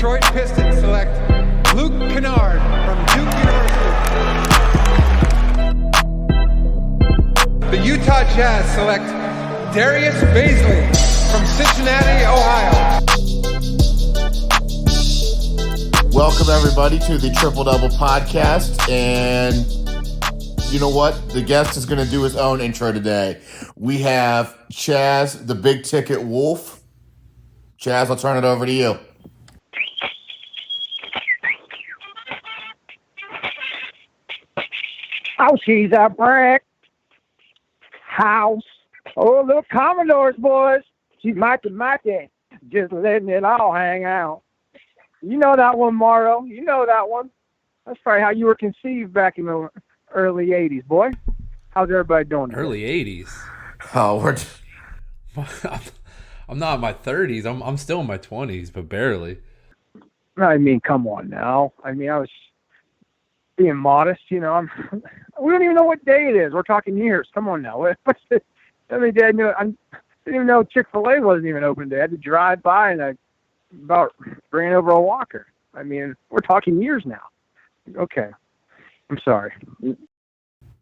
Detroit Pistons select Luke Kennard from Duke University. The Utah Jazz select Darius Baisley from Cincinnati, Ohio. Welcome, everybody, to the Triple Double Podcast. And you know what? The guest is going to do his own intro today. We have Chaz, the big ticket Wolfe. Chaz, I'll turn it over to you. Oh, she's a brick house. Oh, little Commodores, boys. She's mighty, just letting it all hang out. You know that one, Morrow. You know that one. That's probably how you were conceived back in the early 80s, boy. How's everybody doing today? Early 80s? Oh, I'm not in my 30s. I'm still in my 20s, but barely. I mean, come on now. I mean, I was being modest, you know. We don't even know what day it is. We're talking years. Come on now. What's the other day? I didn't even know Chick-fil-A wasn't even open today. I had to drive by and I about ran over a walker. I mean, we're talking years now. Okay. I'm sorry.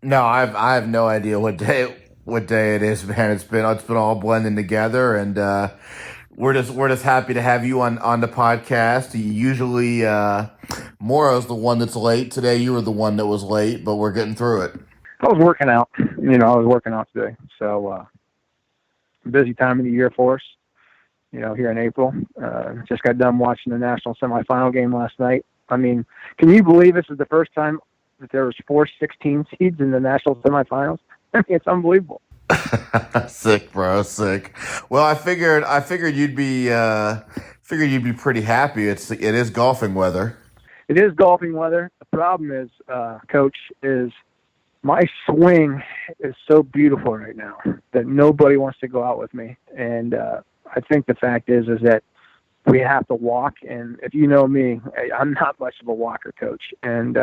No, I have no idea what day it is, man. It's been all blending together, and we're just happy to have you on the podcast. Usually, Morrow's the one that's late. Today, you were the one that was late, but we're getting through it. I was working out. I was working out today. So, busy time of the year for us. Here in April. Just got done watching the national semifinal game last night. I mean, can you believe this is the first time that there was 4 16 seeds in the national semifinals? I mean, it's unbelievable. Sick, bro, sick. Well, I figured you'd be pretty happy. It is golfing weather. It is golfing weather. The problem is, Coach, is my swing is so beautiful right now that nobody wants to go out with me. And I think the fact is that we have to walk. And if you know me, I'm not much of a walker, Coach. And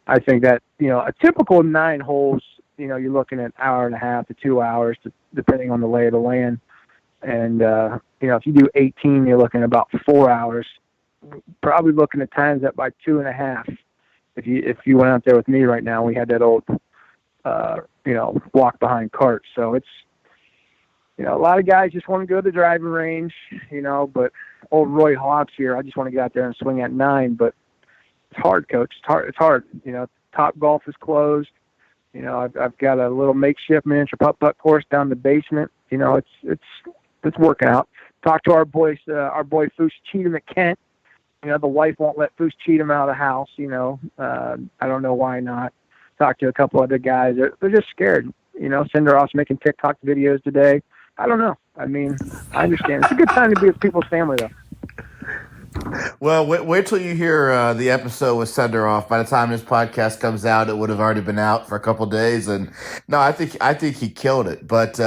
I think that, a typical 9 holes, you're looking at an hour and a half to 2 hours, depending on the lay of the land. And, if you do 18, you're looking at about 4 hours, probably looking at times that by 2.5. If you went out there with me right now, we had that old, walk behind cart. So it's, a lot of guys just want to go to the driving range, but old Roy Hobbs here, I just want to get out there and swing at 9, but it's hard, Coach. It's hard. Top Golf is closed. I've got a little makeshift miniature putt course down the basement. It's working out. Talked to our boy Foose Cheatham at Kent. The wife won't let Foose Cheatham out of the house. I don't know why not. Talked to a couple other guys. They're just scared. Cinderoff's making TikTok videos today. I don't know. I mean, I understand. It's a good time to be with people's family, though. Well, wait till you hear the episode with Cinderoff. By the time this podcast comes out, it would have already been out for a couple of days. And no, I think he killed it. But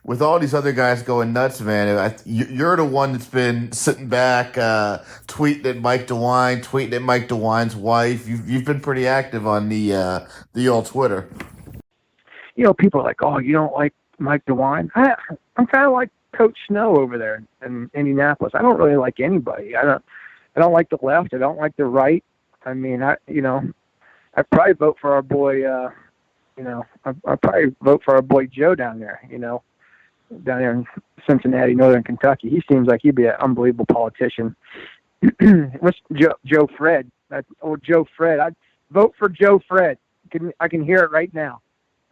with all these other guys going nuts, man, you're the one that's been sitting back, tweeting at Mike DeWine's wife. You've been pretty active on the old Twitter. People are like, oh, you don't like Mike DeWine? I'm kind of like Coach Snow over there in Indianapolis. I don't really like anybody. I don't like the left. I don't like the right. I mean, I'd probably vote for our boy, I'd probably vote for our boy Joe down there, down there in Cincinnati, Northern Kentucky. He seems like he'd be an unbelievable politician. What's Joe Fred? Joe Fred. I'd vote for Joe Fred. I can hear it right now.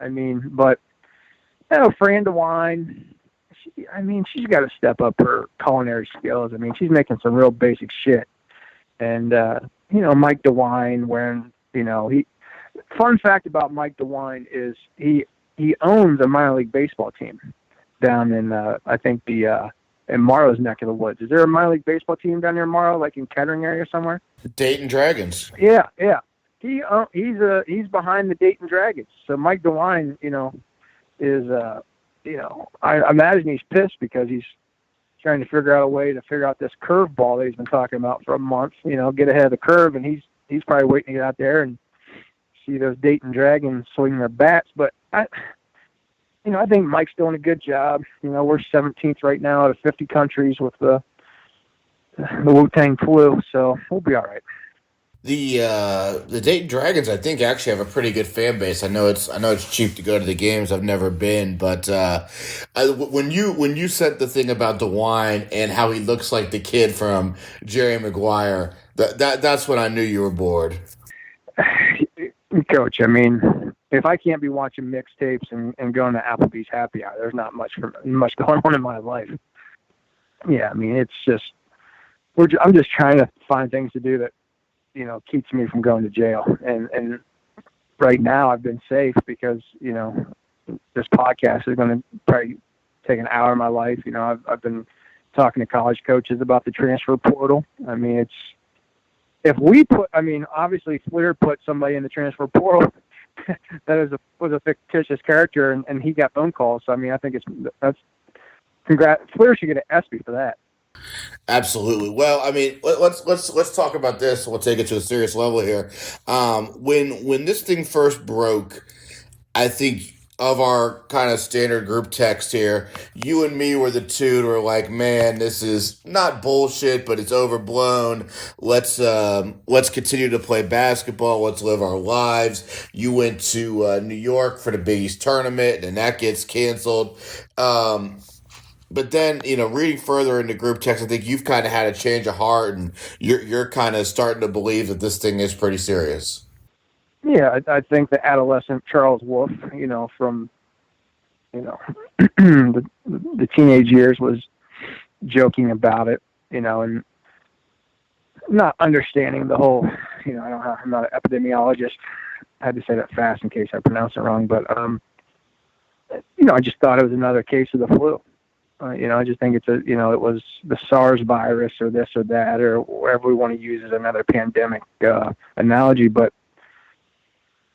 I mean, but, Fran DeWine, she's got to step up her culinary skills. I mean, she's making some real basic shit. And, Mike DeWine fun fact about Mike DeWine is he owns a minor league baseball team down in, I think in Morrow's neck of the woods. Is there a minor league baseball team down near Morrow, like in Kettering area somewhere? Dayton Dragons. Yeah. He's behind the Dayton Dragons. So Mike DeWine, is I imagine he's pissed because he's trying to figure out a way to figure out this curveball that he's been talking about for a month. Get ahead of the curve, and he's probably waiting to get out there and see those Dayton Dragons swing their bats. But I think Mike's doing a good job. We're 17th right now out of 50 countries with the the Wu-Tang flu, so we'll be all right. The Dayton Dragons, I think, actually have a pretty good fan base. I know it's cheap to go to the games. I've never been, but when you said the thing about DeWine and how he looks like the kid from Jerry Maguire, that's when I knew you were bored. Coach, I mean, if I can't be watching mixtapes and going to Applebee's happy hour, there's not much going on in my life. Yeah, I mean, it's just I'm just trying to find things to do that keeps me from going to jail. And right now I've been safe because this podcast is going to probably take an hour of my life. I've been talking to college coaches about the transfer portal. I mean, obviously Fleer put somebody in the transfer portal that was a fictitious character, and he got phone calls. So I mean, I think that's congrats. Fleer should get an ESPY for that. Absolutely. Well, I mean, let's talk about this. We'll take it to a serious level here. When this thing first broke, I think of our kind of standard group text here, you and me were the two who were like, "Man, this is not bullshit, but it's overblown. Let's continue to play basketball. Let's live our lives." You went to New York for the Big East tournament, and that gets canceled. But then, reading further into group text, I think you've kind of had a change of heart, and you're kind of starting to believe that this thing is pretty serious. Yeah, I think the adolescent Charles Wolfe, from the teenage years, was joking about it, and not understanding the whole. I'm not an epidemiologist. I had to say that fast in case I pronounce it wrong, but I just thought it was another case of the flu. I just think it was the SARS virus or this or that or whatever we want to use as another pandemic analogy. But,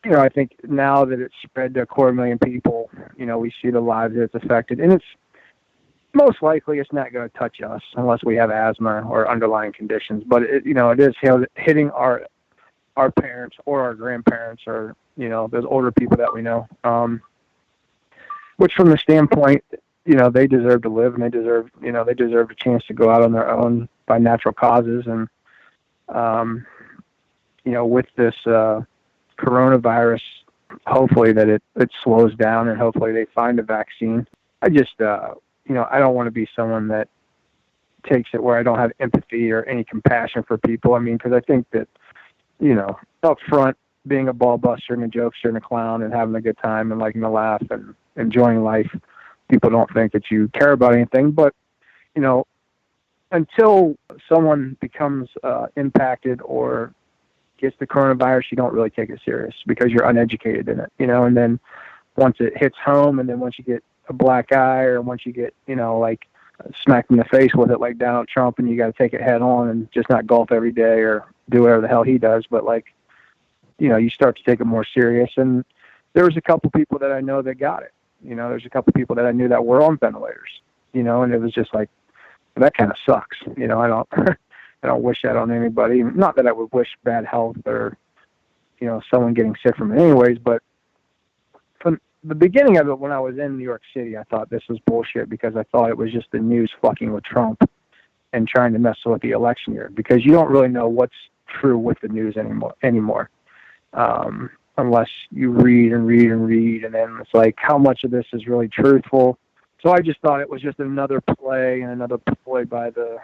I think now that it's spread to 250,000 people, we see the lives that it's affected. And it's most likely it's not going to touch us unless we have asthma or underlying conditions. But, it is hitting our parents or our grandparents or, those older people that we know. Which from the standpoint, they deserve to live, and they deserve a chance to go out on their own by natural causes. And, with this coronavirus, hopefully that it slows down, and hopefully they find a vaccine. I just, I don't want to be someone that takes it where I don't have empathy or any compassion for people. I mean, because I think that, up front, being a ball buster and a jokester and a clown and having a good time and liking to laugh and enjoying life, people don't think that you care about anything. But, until someone becomes impacted or gets the coronavirus, you don't really take it serious because you're uneducated in it, and then once it hits home, and then once you get a black eye, or once you get, like smacked in the face with it like Donald Trump, and you got to take it head on and just not golf every day or do whatever the hell he does. But you start to take it more serious. And there was a couple people that I know that got it. There's a couple people that I knew that were on ventilators, and it was just like, that kind of sucks. I don't, I don't wish that on anybody. Not that I would wish bad health or, someone getting sick from it anyways, but from the beginning of it, when I was in New York City, I thought this was bullshit because I thought it was just the news fucking with Trump and trying to mess with the election year, because you don't really know what's true with the news anymore. Unless you read and read and read, and then it's like, how much of this is really truthful? So I just thought it was just another play and another ploy by the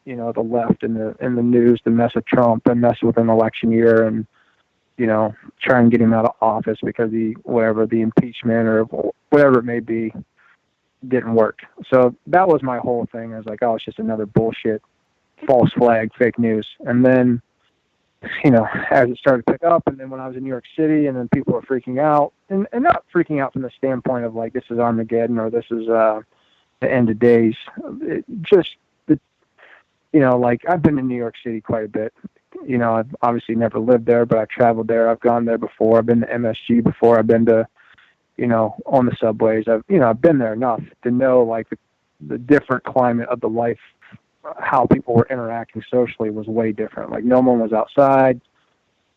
left and the news to mess with Trump and mess with an election year and, try and get him out of office because the impeachment or whatever it may be didn't work. So that was my whole thing. I was like, oh, it's just another bullshit, false flag, fake news. And then, as it started to pick up, and then when I was in New York City, and then people were freaking out, and not freaking out from the standpoint of like, this is Armageddon or this is the end of days. I've been in New York City quite a bit. I've obviously never lived there, but I've traveled there. I've gone there before. I've been to MSG before. I've been to, on the subways. I've been there enough to know like the different climate of the life, how people were interacting socially was way different. Like no one was outside.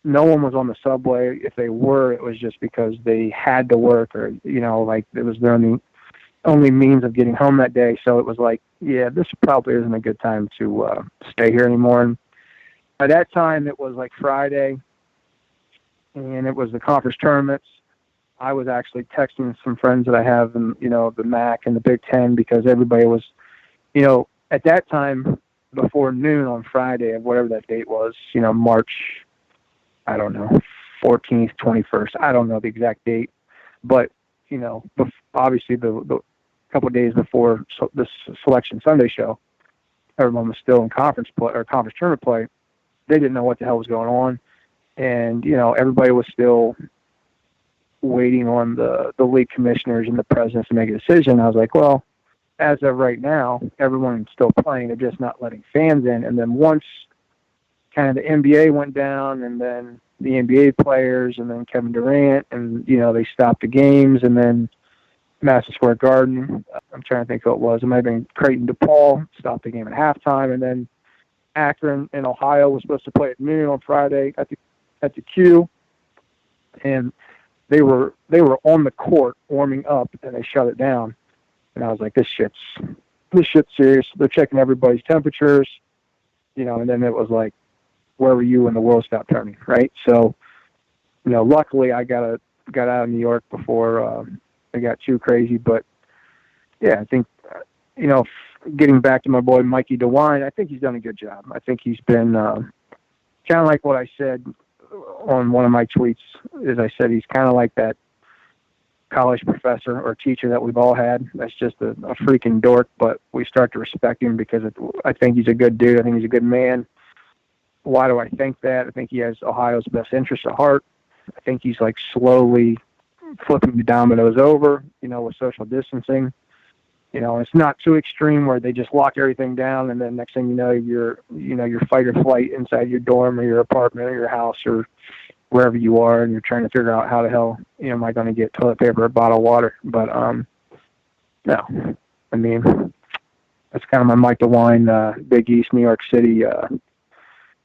No one was on the subway. If they were, it was just because they had to work or, like it was during only means of getting home that day. So it was like, yeah, this probably isn't a good time to stay here anymore. And by that time, it was like Friday, and it was the conference tournaments. I was actually texting some friends that I have in, the MAC and the Big Ten, because everybody was, at that time, before noon on Friday of whatever that date was, March, I don't know, 14th, 21st. I don't know the exact date. But, obviously the couple of days before this Selection Sunday show, everyone was still in conference play or conference tournament play. They didn't know what the hell was going on. And, everybody was still waiting on the league commissioners and the presidents to make a decision. I was like, well, as of right now, everyone's still playing. They're just not letting fans in. And then once kind of the NBA went down, and then the NBA players, and then Kevin Durant, and, they stopped the games, and then Madison Square Garden, I'm trying to think who it was. It might have been Creighton DePaul, stopped the game at halftime, and then Akron in Ohio was supposed to play at noon on Friday at the Q, and they were on the court warming up, and they shut it down. And I was like, this shit's serious. They're checking everybody's temperatures, and then it was like, where were you when the world stopped turning, right? So, luckily I got out of New York before it got too crazy. But yeah, I think, getting back to my boy Mikey DeWine, I think he's done a good job. I think he's been kind of like what I said on one of my tweets. Is I said he's kind of like that college professor or teacher that we've all had. That's just a freaking dork, but we start to respect him because I think he's a good dude. I think he's a good man. Why do I think that? I think he has Ohio's best interest at heart. I think he's like slowly flipping the dominoes over, with social distancing. It's not too extreme where they just lock everything down, and then next thing you know, you're fight or flight inside your dorm or your apartment or your house or wherever you are, and you're trying to figure out how the hell, am I going to get toilet paper or a bottle of water? But, no. I mean, that's kind of my Mike DeWine, Big East, New York City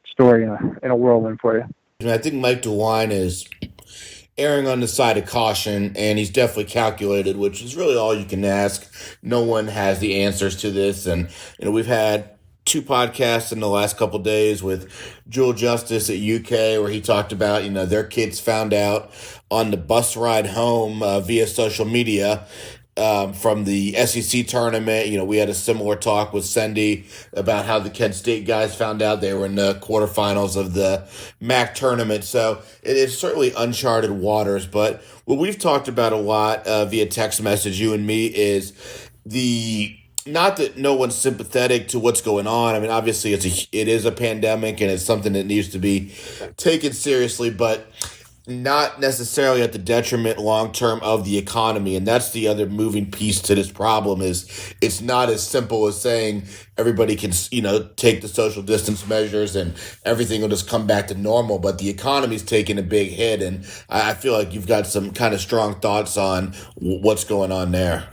story in a whirlwind for you. I think Mike DeWine is erring on the side of caution, and he's definitely calculated, which is really all you can ask. No one has the answers to this, and we've had 2 podcasts in the last couple of days with Jewel Justice at UK, where he talked about their kids found out on the bus ride home via social media from the SEC tournament. We had a similar talk with Cindy about how the Kent State guys found out they were in the quarterfinals of the MAC tournament. So it is certainly uncharted waters. But what we've talked about a lot via text message, you and me, is not that no one's sympathetic to what's going on. I mean, obviously it is a pandemic and it's something that needs to be taken seriously, but not necessarily at the detriment long-term of the economy. And that's the other moving piece to this problem. Is it's not as simple as saying everybody can, take the social distance measures and everything will just come back to normal. But the economy's taking a big hit. And I feel like you've got some kind of strong thoughts on what's going on there.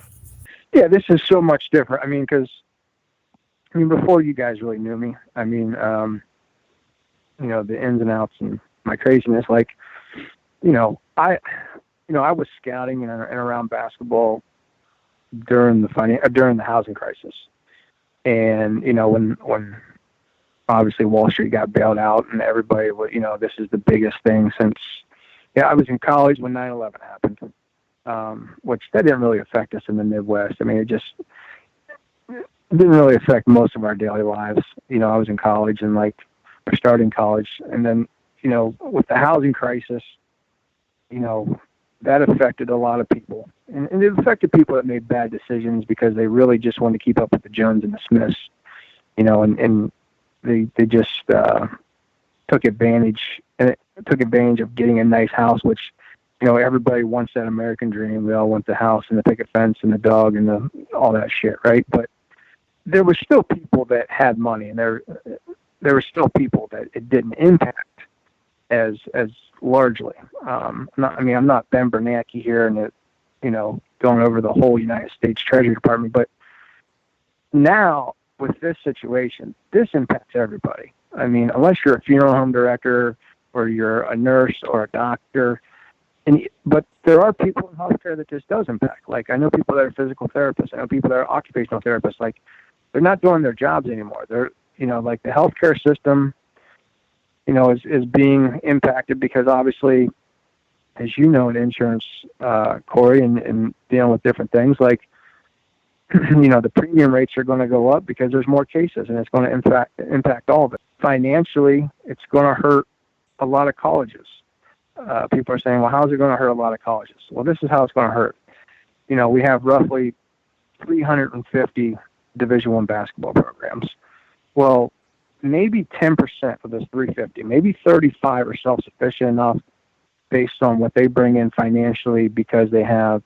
Yeah, this is so much different. I mean, because, before you guys really knew me, the ins and outs and my craziness, like, I was scouting in and around basketball during the housing crisis, and when obviously Wall Street got bailed out and everybody was, this is the biggest thing since. I was in college when 9/11 happened, which that didn't really affect us in the Midwest. I mean, it didn't really affect most of our daily lives. I was in college and starting college, and then with the housing crisis. That affected a lot of people. And it affected people that made bad decisions because they really just wanted to keep up with the Jones and the Smiths, and they just took advantage of getting a nice house, which, everybody wants that American dream. We all want the house and the picket fence and the dog and all that shit, right? But there were still people that had money, and there were still people that it didn't impact as largely. I'm not Ben Bernanke here and going over the whole United States Treasury Department, but now with this situation, this impacts everybody. Unless you're a funeral home director or you're a nurse or a doctor, but there are people in healthcare that this does impact. Like I know people that are physical therapists. I know people that are occupational therapists. Like they're not doing their jobs anymore. They're, like the healthcare system, is being impacted because obviously, as you know, in insurance, Corey, and dealing with different things, like, the premium rates are going to go up because there's more cases, and it's going to impact all of it. Financially, it's going to hurt a lot of colleges. People are saying, well, how's it going to hurt a lot of colleges? Well, this is how it's going to hurt. We have roughly 350 Division I basketball programs. Well, maybe 10% of those 350, maybe 35 are self-sufficient enough based on what they bring in financially because they have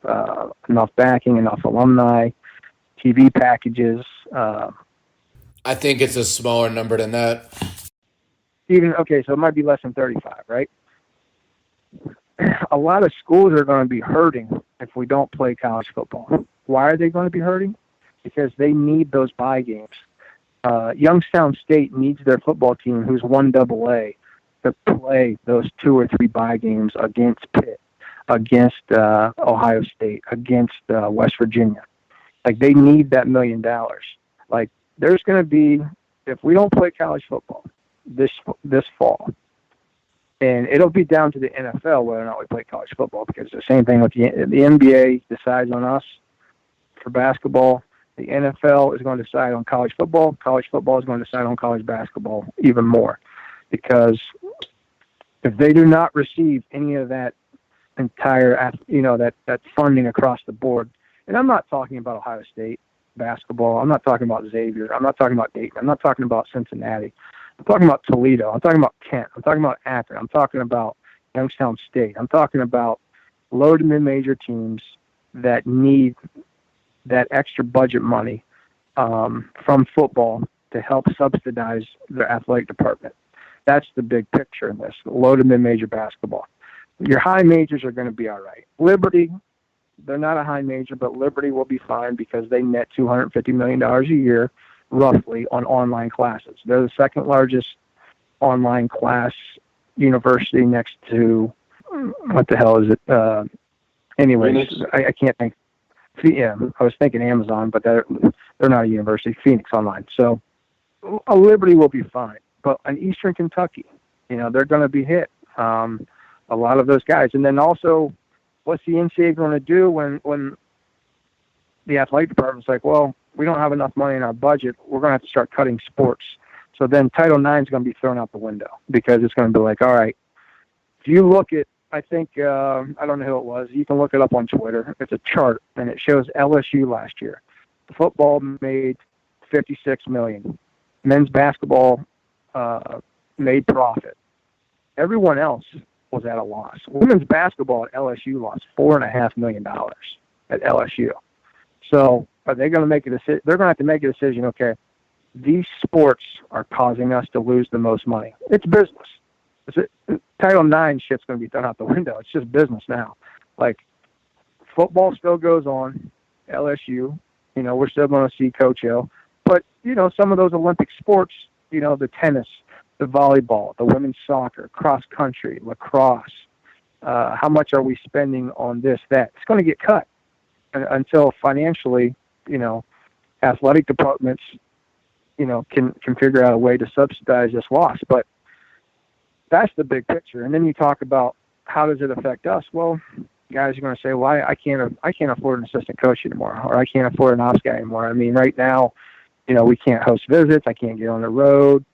enough backing, enough alumni, TV packages. I think it's a smaller number than that. So it might be less than 35, right? A lot of schools are going to be hurting if we don't play college football. Why are they going to be hurting? Because they need those bye games. Youngstown State needs their football team, who's 1AA, to play those 2 or 3 bye games against Pitt, against Ohio State, against West Virginia. Like, they need that $1 million. Like, there's going to be, if we don't play college football this fall, and it'll be down to the NFL whether or not we play college football, because the same thing with the NBA decides on us for basketball. The NFL is going to decide on college football. College football is going to decide on college basketball even more, because if they do not receive any of that entire, that funding across the board, and I'm not talking about Ohio State basketball. I'm not talking about Xavier. I'm not talking about Dayton. I'm not talking about Cincinnati. I'm talking about Toledo. I'm talking about Kent. I'm talking about Akron. I'm talking about Youngstown State. I'm talking about low to mid-major teams that need that extra budget money from football to help subsidize their athletic department. That's the big picture in this, low to mid-major basketball. Your high majors are going to be all right. Liberty, they're not a high major, but Liberty will be fine because they net $250 million a year, roughly, on online classes. They're the second largest online class university next to, what the hell is it? Anyways, I can't think. Yeah, I was thinking Amazon, but they're not a university. Phoenix Online. So a Liberty will be fine. But in Eastern Kentucky, they're going to be hit. A lot of those guys. And then also, what's the NCAA going to do when the athletic department's like, well, we don't have enough money in our budget. We're going to have to start cutting sports. So then Title IX is going to be thrown out the window, because it's going to be like, all right, if you look at, I think, I don't know who it was. You can look it up on Twitter. It's a chart, and it shows LSU last year. Football made $56 million. Men's basketball made profit. Everyone else was at a loss. Women's basketball at LSU lost $4.5 million at LSU. So are they going to make a decision? They're going to have to make a decision. Okay, these sports are causing us to lose the most money. It's business. Title IX shit's going to be thrown out the window. It's just business now. Like, football still goes on. LSU, we're still going to see Coach Hill. But, some of those Olympic sports, the tennis, the volleyball, the women's soccer, cross country, lacrosse, how much are we spending on this, that? It's going to get cut until financially, athletic departments, can figure out a way to subsidize this loss. But that's the big picture. And then you talk about, how does it affect us? Well, guys are going to say, well, I can't afford an assistant coach anymore, or I can't afford an ops guy anymore. I mean, right now, we can't host visits. I can't get on the road.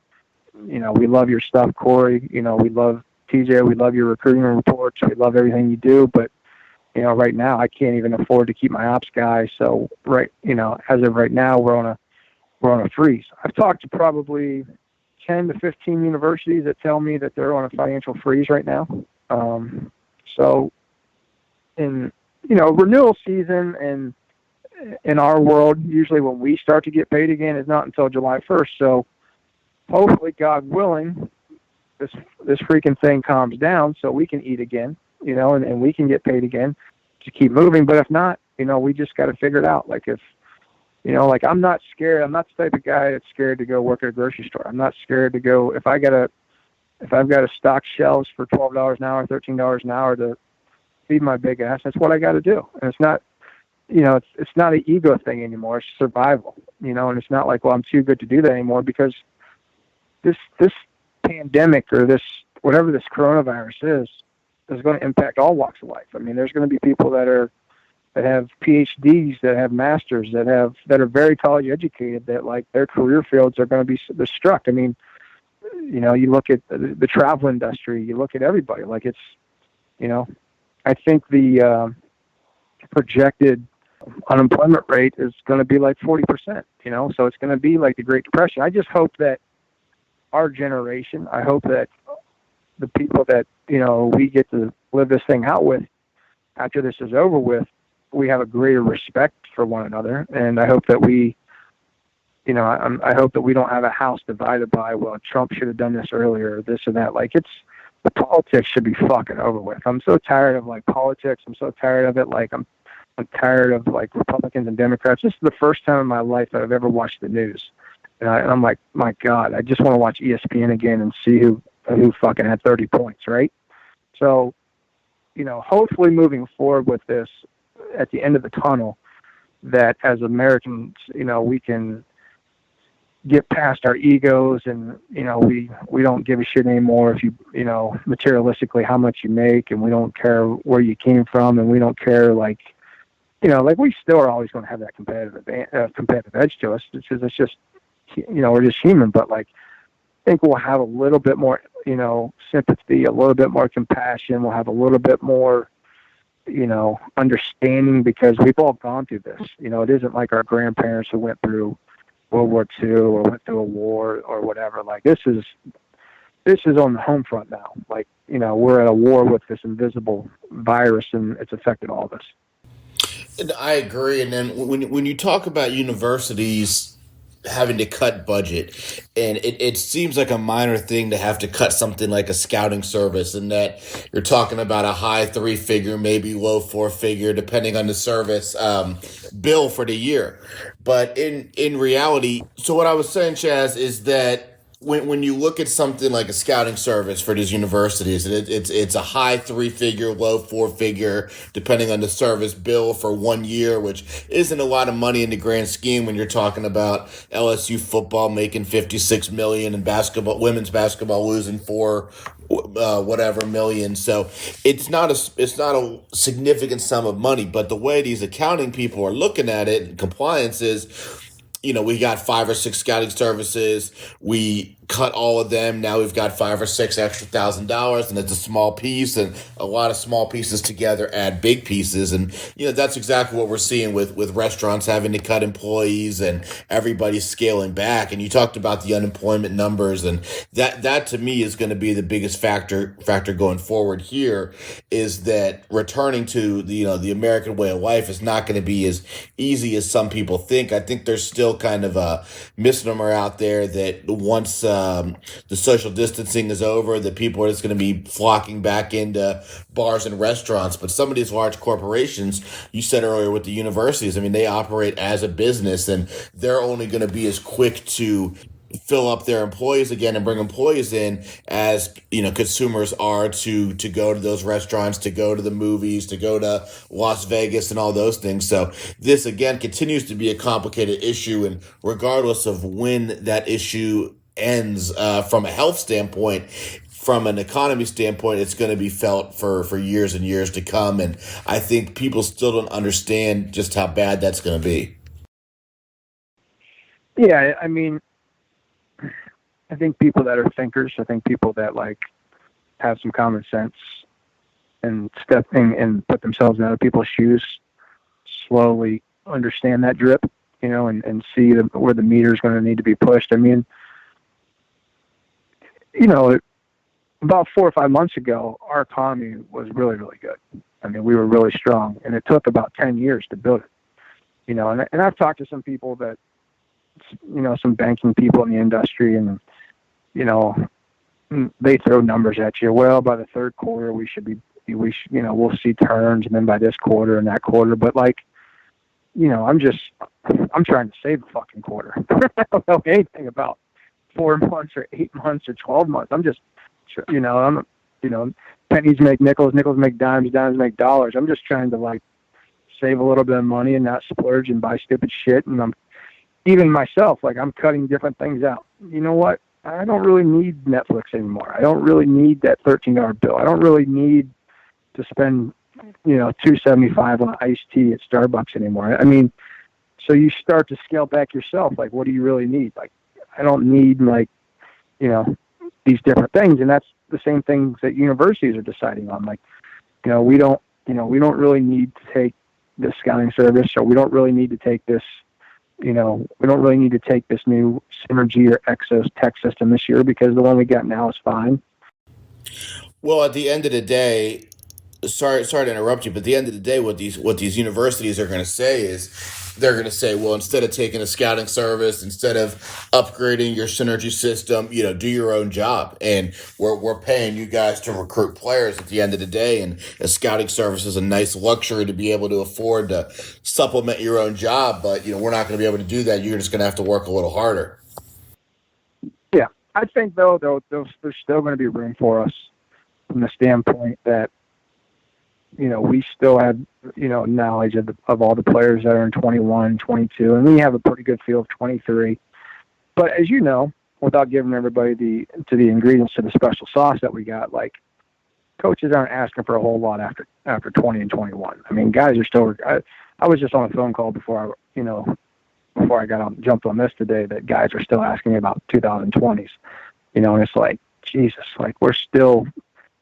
We love your stuff, Corey. We love TJ. We love your recruiting reports. We love everything you do. But, right now, I can't even afford to keep my ops guy. So, as of right now, we're on a freeze. I've talked to probably 10 to 15 universities that tell me that they're on a financial freeze right now. So in, renewal season and in our world, usually when we start to get paid again is not until July 1st. So hopefully, God willing, this freaking thing calms down so we can eat again, and we can get paid again to keep moving. But if not, we just got to figure it out. Like, if, I'm not scared. I'm not the type of guy that's scared to go work at a grocery store. I'm not scared to go, if I've got to stock shelves for $12 an hour, $13 an hour to be my big ass. That's what I got to do. And it's not, it's not an ego thing anymore. It's survival, and it's not like, well, I'm too good to do that anymore, because this pandemic, or this, whatever this coronavirus is going to impact all walks of life. I mean, there's going to be people that have PhDs, that have masters, that are very college educated, that like their career fields are going to be struck. I mean, you look at the travel industry, you look at everybody, like it's, I think the projected unemployment rate is going to be like 40%, so it's going to be like the Great Depression. I just hope that our generation, I hope that the people that, we get to live this thing out with after this is over with, we have a greater respect for one another. And I hope that we, I hope that we don't have a house divided by, well, Trump should have done this earlier, or this or that. Like, the politics should be fucking over with. I'm so tired of like politics. I'm so tired of it. Like, I'm tired of like Republicans and Democrats. This is the first time in my life that I've ever watched the news. And I'm like, my God, I just want to watch ESPN again and see who fucking had 30 points, right? So, hopefully moving forward with this, at the end of the tunnel, that as Americans, we can get past our egos, and, we don't give a shit anymore if you materialistically how much you make, and we don't care where you came from, and we don't care, like, like we still are always going to have that competitive edge to us. It's just, we're just human, but like, I think we'll have a little bit more, sympathy, a little bit more compassion. We'll have a little bit more, understanding, because we've all gone through this. It isn't like our grandparents who went through World War II or went through a war or whatever. Like, this is on the home front now. Like, we're at a war with this invisible virus, and it's affected all of us. And I agree. And then when you talk about universities having to cut budget, and it seems like a minor thing to have to cut something like a scouting service, and that you're talking about a high 3-figure, maybe low 4-figure, depending on the service, bill for the year. But in reality, so what I was saying, Chaz, is that when you look at something like a scouting service for these universities, it's a high 3-figure, low 4-figure, depending on the service, bill for 1 year, which isn't a lot of money in the grand scheme when you're talking about LSU football making $56 million and women's basketball losing whatever million. So it's not a significant sum of money, but the way these accounting people are looking at it, and compliance is, we got 5 or 6 scouting services. We cut all of them. Now we've got 5 or 6 extra $1,000, and it's a small piece, and a lot of small pieces together add big pieces. And, that's exactly what we're seeing with restaurants having to cut employees and everybody's scaling back. And you talked about the unemployment numbers, and that to me is going to be the biggest factor going forward here, is that returning to the American way of life is not going to be as easy as some people think. I think there's still kind of a misnomer out there that once the social distancing is over, that people are just going to be flocking back into bars and restaurants. But some of these large corporations, you said earlier with the universities, I mean, they operate as a business, and they're only going to be as quick to fill up their employees again and bring employees in as consumers are to go to those restaurants, to go to the movies, to go to Las Vegas and all those things. So this again continues to be a complicated issue, and regardless of when that issue ends, from a health standpoint, from an economy standpoint, it's going to be felt for years and years to come. And I think people still don't understand just how bad that's going to be. Yeah, I mean, I think people that are thinkers, I think people that like have some common sense and stepping and put themselves in other people's shoes, slowly understand that drip, and see where the meter is going to need to be pushed. I mean, about 4 or 5 months ago, our economy was really, really good. I mean, we were really strong, and it took about 10 years to build it. And I've talked to some people that, some banking people in the industry, and they throw numbers at you. Well, by the third quarter, we'll see turns, and then by this quarter and that quarter. But like, I'm trying to save the fucking quarter. I don't know anything about 4 months or 8 months or 12 months. I'm just, pennies make nickels, nickels make dimes, dimes make dollars. I'm just trying to like save a little bit of money and not splurge and buy stupid shit. And I'm even myself, like I'm cutting different things out. You know what? I don't really need Netflix anymore. I don't really need that $13 bill. I don't really need to spend, $2.75 on iced tea at Starbucks anymore. I mean, so you start to scale back yourself. Like, what do you really need? Like, I don't need these different things. And that's the same things that universities are deciding on. Like, we don't really need to take this scouting service, or we don't really need to take this, we don't really need to take this new Synergy or Exos tech system this year because the one we got now is fine. Well, at the end of the day, sorry to interrupt you, but at the end of the day, what these universities are going to say is they're going to say, well, instead of taking a scouting service, instead of upgrading your synergy system, do your own job, and we're paying you guys to recruit players at the end of the day, and a scouting service is a nice luxury to be able to afford to supplement your own job, but we're not going to be able to do that. You're just going to have to work a little harder. Yeah, I think though there's still going to be room for us from the standpoint that we still have, knowledge of all the players that are in 21, 22, and we have a pretty good feel of 23. But as you know, without giving everybody the ingredients to the special sauce that we got, like coaches aren't asking for a whole lot after 20 and 21. I mean, guys are still. I was just on a phone call before I jumped on this today, that guys are still asking me about 2020s. And it's like, Jesus, like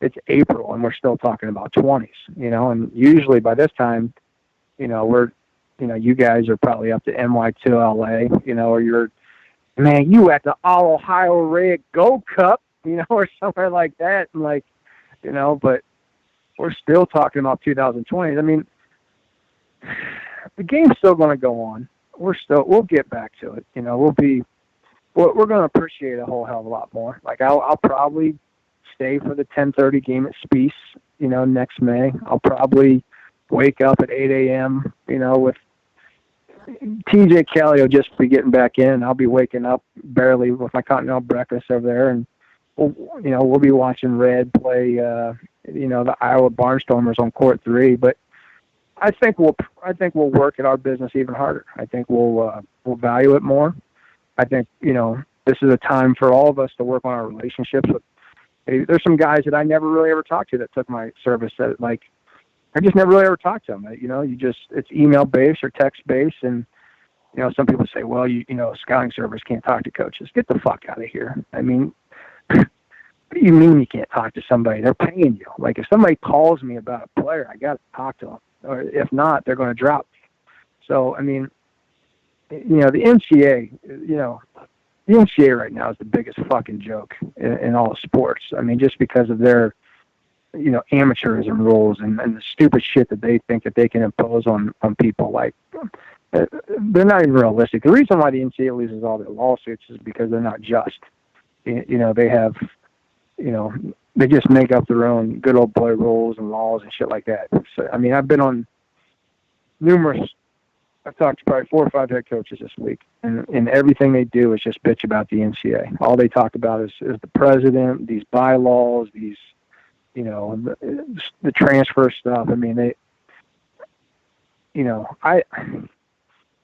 it's April and we're still talking about 20s, and usually by this time, you guys are probably up to NY2 LA, or you're, man, you at the All Ohio Red Gold Cup, or somewhere like that. And like, but we're still talking about 2020s. I mean, the game's still going to go on. We'll get back to it. We're going to appreciate a whole hell of a lot more. Like I'll probably stay for the 10:30 game at Spiece, next May. I'll probably wake up at 8 a.m., with TJ Kelly will just be getting back in. I'll be waking up barely with my continental breakfast over there, and we'll be watching Red play, the Iowa Barnstormers on court 3. But I think we'll work at our business even harder. I think we'll value it more. I think, this is a time for all of us to work on our relationships with. There's some guys that I never really ever talked to that took my service that, like, I just never really ever talked to them. It's email based or text based. And, some people say, well, scouting service can't talk to coaches. Get the fuck out of here. I mean, what do you mean you can't talk to somebody? They're paying you. Like, if somebody calls me about a player, I got to talk to them. Or if not, they're going to drop me. So, I mean, the NCAA, the NCAA right now is the biggest fucking joke in all of sports. I mean, just because of their, amateurism rules and the stupid shit that they think that they can impose on people. Like, they're not even realistic. The reason why the NCAA loses all their lawsuits is because they're not just. They have, they just make up their own good old boy rules and laws and shit like that. So, I mean, I've been on I've talked to probably 4 or 5 head coaches this week, and everything they do is just bitch about the NCAA. All they talk about is the president, these bylaws, these, the transfer stuff. I mean,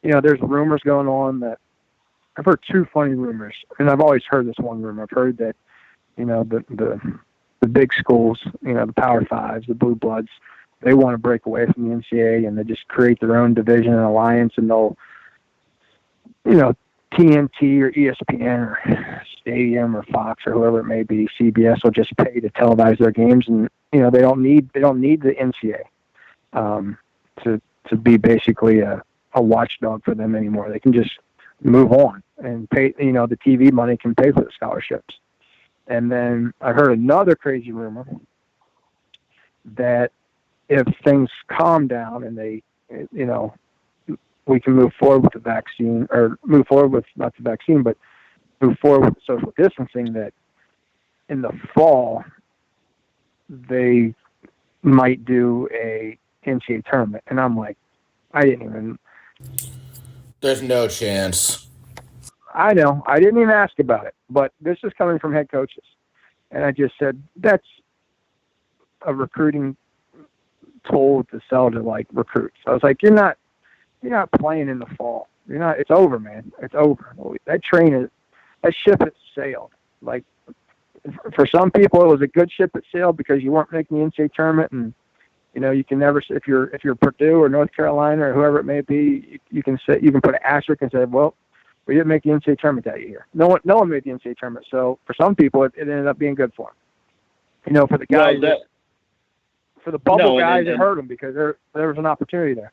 there's rumors going on that I've heard 2 funny rumors, and I've always heard this one rumor. I've heard that, the big schools, the Power Fives, the Blue Bloods, they want to break away from the NCAA and they just create their own division and alliance, and they'll, TNT or ESPN or Stadium or Fox or whoever it may be, CBS will just pay to televise their games, and they don't need the NCAA to be basically a watchdog for them anymore. They can just move on and pay. The TV money can pay for the scholarships. And then I heard another crazy rumor that if things calm down and they, we can move forward with the vaccine, or move forward with, not the vaccine, but move forward with social distancing, that in the fall they might do a NCAA tournament. And I'm like, There's no chance. I know. I didn't even ask about it, but this is coming from head coaches. And I just said, a recruiting tool to sell to like recruits. I was like, you're not playing in the fall. You're not. It's over, man. It's over. That ship has sailed. Like for some people, it was a good ship that sailed because you weren't making the NCAA tournament, and you can never. If you're Purdue or North Carolina or whoever it may be, you can put an asterisk and say, well, we didn't make the NCAA tournament that year. No one made the NCAA tournament. So for some people, it ended up being good for them. For the guys, for the bubble guys, it hurt them because there was an opportunity there.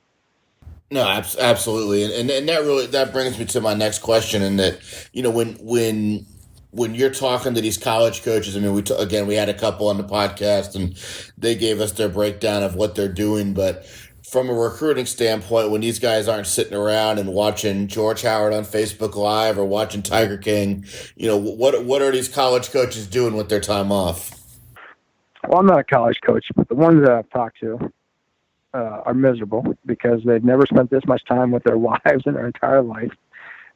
No, absolutely, and that brings me to my next question. And that when you're talking to these college coaches, I mean, we had a couple on the podcast, and they gave us their breakdown of what they're doing. But from a recruiting standpoint, when these guys aren't sitting around and watching George Howard on Facebook Live or watching Tiger King, what are these college coaches doing with their time off? Well, I'm not a college coach, but the ones that I've talked to are miserable because they've never spent this much time with their wives in their entire life.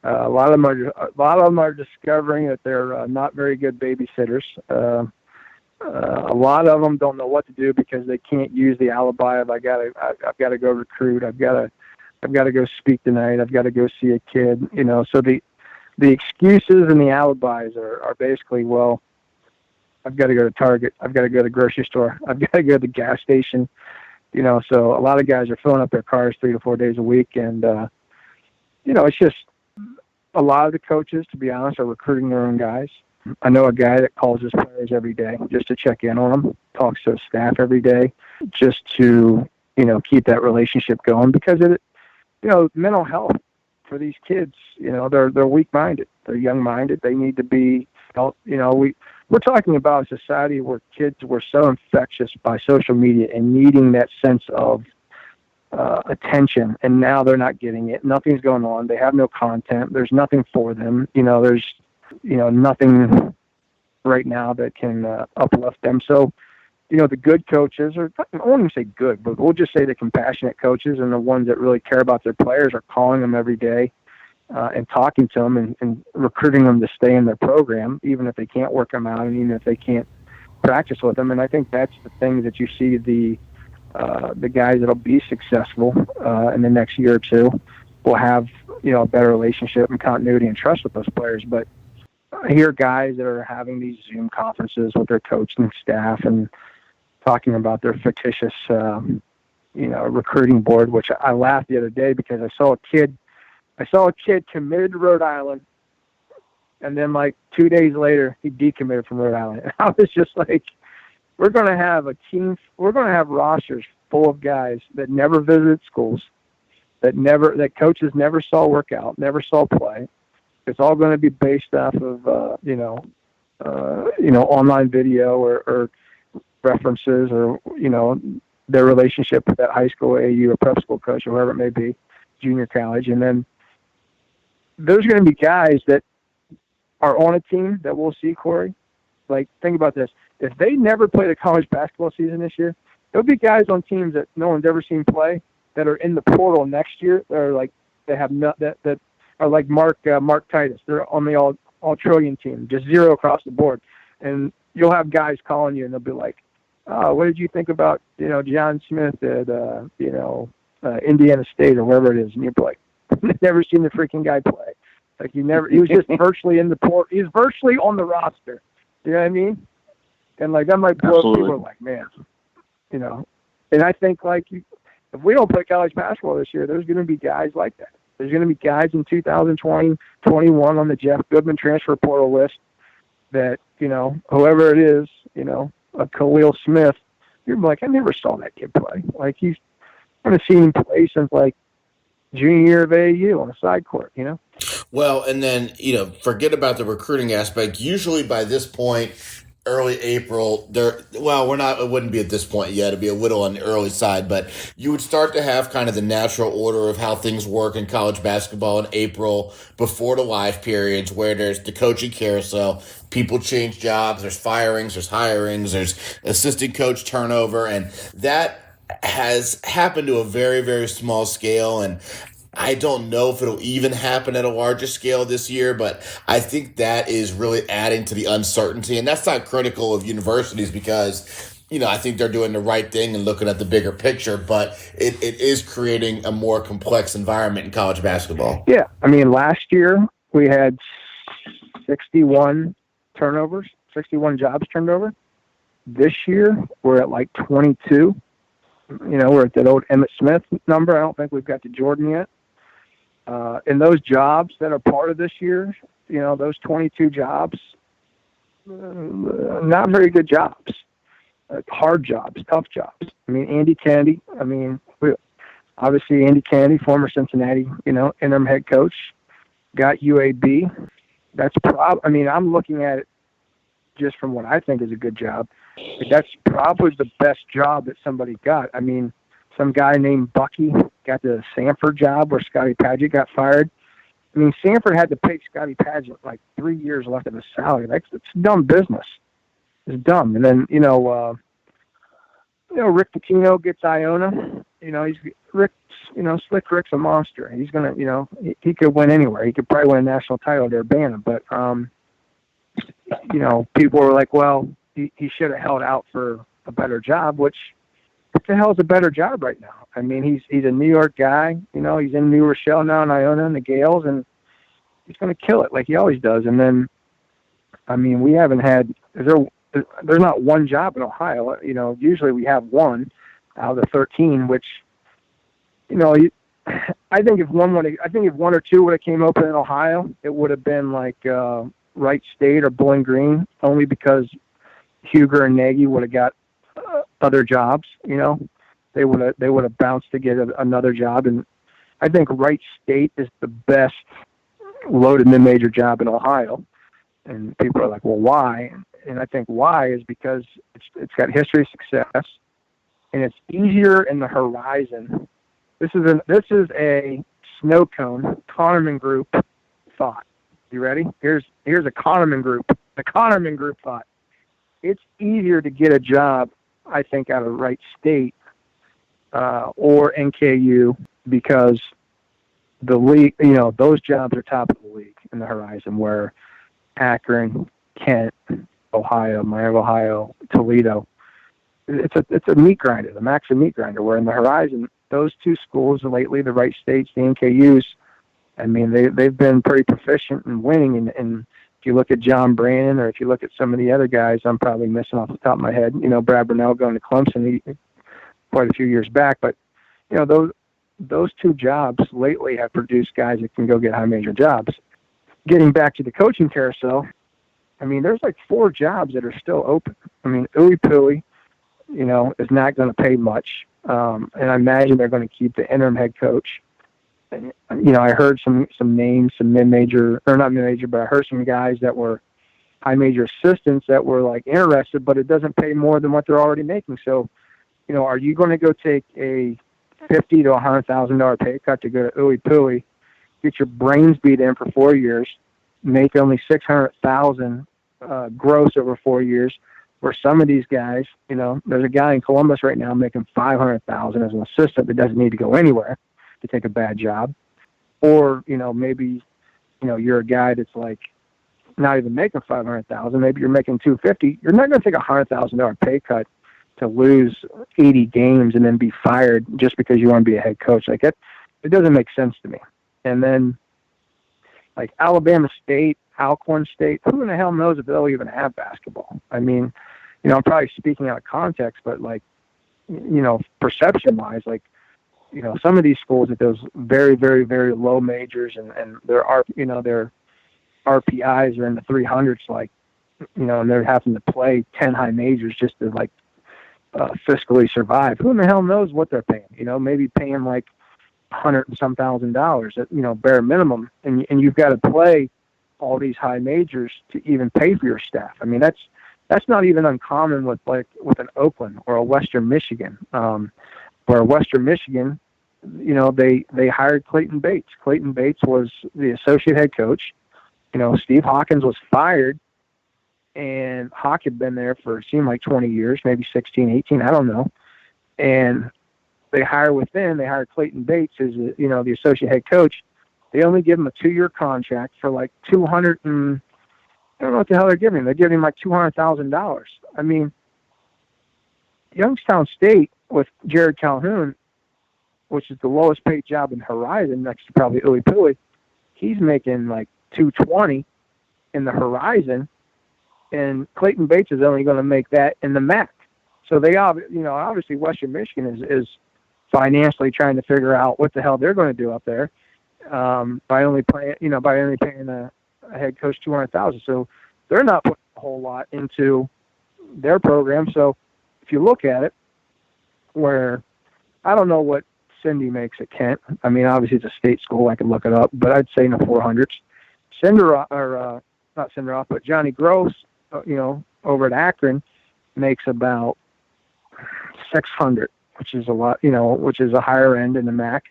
A lot of them are discovering that they're not very good babysitters. A lot of them don't know what to do because they can't use the alibi of I've got to go recruit. I've got to go speak tonight. I've got to go see a kid. So the excuses and the alibis are basically, well, I've got to go to Target. I've got to go to the grocery store. I've got to go to the gas station. So a lot of guys are filling up their cars 3 to 4 days a week. And, it's just a lot of the coaches, to be honest, are recruiting their own guys. I know a guy that calls his players every day just to check in on them, talks to his staff every day just to, keep that relationship going because mental health for these kids, they're weak-minded. They're young-minded. They need to be felt, we're talking about a society where kids were so infectious by social media and needing that sense of attention, and now they're not getting it. Nothing's going on. They have no content. There's nothing for them. There's nothing right now that can uplift them. So, the good coaches, or I won't even say good, but we'll just say the compassionate coaches and the ones that really care about their players are calling them every day and talking to them and recruiting them to stay in their program, even if they can't work them out and even if they can't practice with them. And I think that's the thing that you see the guys that'll be successful in the next year or two will have, a better relationship and continuity and trust with those players. But I hear guys that are having these Zoom conferences with their coaching staff and talking about their fictitious, recruiting board, which I laughed the other day because I saw a kid committed to Rhode Island, and then like 2 days later, he decommitted from Rhode Island. And I was just like, we're going to have rosters full of guys that never visited schools, that coaches never saw work out, never saw play. It's all going to be based off of, online video or references or, their relationship with that high school AU or prep school coach or whoever it may be, junior college. And then there's going to be guys that are on a team that we'll see, Corey. Like, think about this. If they never played a college basketball season this year, there'll be guys on teams that no one's ever seen play that are in the portal next year. That are like that are like Mark Titus. They're on the all trillion team, just zero across the board. And you'll have guys calling you, and they'll be like, "Oh, what did you think about John Smith at Indiana State or wherever it is?" And you're like, "Never seen the freaking guy play. Like he was just virtually in the port. He's virtually on the roster. You know what I mean?" And like that might blow people are like, man, And I think like if we don't play college basketball this year, there's going to be guys like that. There's going to be guys in 2020, 21 on the Jeff Goodman transfer portal list that whoever it is, a Khalil Smith, you're like, I never saw that kid play. Like I haven't seen him play since like junior year of AAU on a side court. Well, and then forget about the recruiting aspect. Usually by this point, early April, it wouldn't be at this point yet. It'd be a little on the early side, but you would start to have kind of the natural order of how things work in college basketball in April before the live periods where there's the coaching carousel. People change jobs. There's firings, there's hirings, there's assistant coach turnover, and that has happened to a very, very small scale. And I don't know if it'll even happen at a larger scale this year, but I think that is really adding to the uncertainty. And that's not critical of universities because, I think they're doing the right thing and looking at the bigger picture, but it is creating a more complex environment in college basketball. Yeah. I mean, last year we had 61 turnovers, 61 jobs turned over. This year we're at like 22. We're at that old Emmett Smith number. I don't think we've got to Jordan yet. And those jobs that are part of this year, those 22 jobs, not very good jobs. Hard jobs, tough jobs. I mean, Andy Kennedy. Obviously Andy Kennedy, former Cincinnati, interim head coach, got UAB. I'm looking at it just from what I think is a good job. That's probably the best job that somebody got. I mean, some guy named Bucky got the Sanford job where Scotty Padgett got fired. I mean, Sanford had to pay Scotty Padgett like 3 years left of his salary. It's dumb business. It's dumb. And then, Rick Pitino gets Iona. Slick Rick's a monster. He's going to, he could win anywhere. He could probably win a national title at Urbana. But, people were like, well, he should have held out for a better job, which what the hell is a better job right now? I mean, he's a New York guy. He's in New Rochelle now in Iona and the Gales, and he's going to kill it like he always does. And then, I mean, we haven't had there's not one job in Ohio. Usually we have one out of the 13, which, I think if one or two would have came open in Ohio, it would have been like Wright State or Bowling Green, only because Huger and Nagy would have got other jobs. They would have bounced to get another job, and I think Wright State is the best loaded mid-major job in Ohio. And people are like, well, why? And I think why is because it's got history of success, and it's easier in the horizon. This is a snow cone Kahneman Group thought. You ready? Here's a Kahneman Group. The Kahneman Group thought. It's easier to get a job, I think, out of Wright State or NKU because the league, those jobs are top of the league in the horizon, where Akron, Kent, Ohio, Miami, Ohio, Toledo, it's a meat grinder, the Maxim meat grinder, where in the horizon, those two schools lately, the Wright States, the NKUs, I mean, they've been pretty proficient in winning. And if you look at John Brannon, or if you look at some of the other guys, I'm probably missing off the top of my head, Brad Burnell going to Clemson quite a few years back. But, those two jobs lately have produced guys that can go get high major jobs. Getting back to the coaching carousel, I mean, there's like 4 jobs that are still open. I mean, Uwe Pui, is not going to pay much. And I imagine they're going to keep the interim head coach. And, I heard some names, some mid-major, or not mid-major, but I heard some guys that were high major assistants that were like interested, but it doesn't pay more than what they're already making. So, are you going to go take a $50,000 to $100,000 pay cut to go to Uwe Pui, get your brains beat in for 4 years, make only $600,000 gross over 4 years, where some of these guys, there's a guy in Columbus right now making $500,000 as an assistant that doesn't need to go anywhere to take a bad job. Or, maybe, you're a guy that's like not even making $500,000, maybe you're making $250,000. You're not going to take a $100,000 pay cut to lose 80 games and then be fired just because you want to be a head coach. Like it doesn't make sense to me. And then like Alabama State, Alcorn State, who in the hell knows if they'll even have basketball? I mean, I'm probably speaking out of context, but like, perception wise, like, some of these schools at those very, very, very low majors and their RPIs are in the 300s, like, and they're having to play 10 high majors just to like fiscally survive. Who in the hell knows what they're paying? Maybe paying like $100 and some $1,000 at bare minimum, and you've got to play all these high majors to even pay for your staff. I mean, that's not even uncommon with an Oakland or a Western Michigan, where Western Michigan, they hired Clayton Bates. Clayton Bates was the associate head coach. Steve Hawkins was fired, and Hawk had been there for, it seemed like 20 years, maybe 16, 18, I don't know. And they hired Clayton Bates as, the associate head coach. They only give him a 2-year contract for like I don't know what the hell they're giving him. They're giving him like $200,000. I mean, Youngstown State with Jared Calhoun, which is the lowest paid job in Horizon next to probably Ooey Pooey, he's making like 220 in the Horizon, and Clayton Bates is only going to make that in the MAC. So they, obviously Western Michigan is financially trying to figure out what the hell they're going to do up there by only paying a head coach $200,000. So they're not putting a whole lot into their program. So if you look at it, where I don't know what Cindy makes at Kent. I mean, obviously it's a state school. I can look it up, but I'd say in the 400s. Not Cinderoff, but Johnny Gross, over at Akron, makes about 600, which is a lot, which is a higher end in the MAC.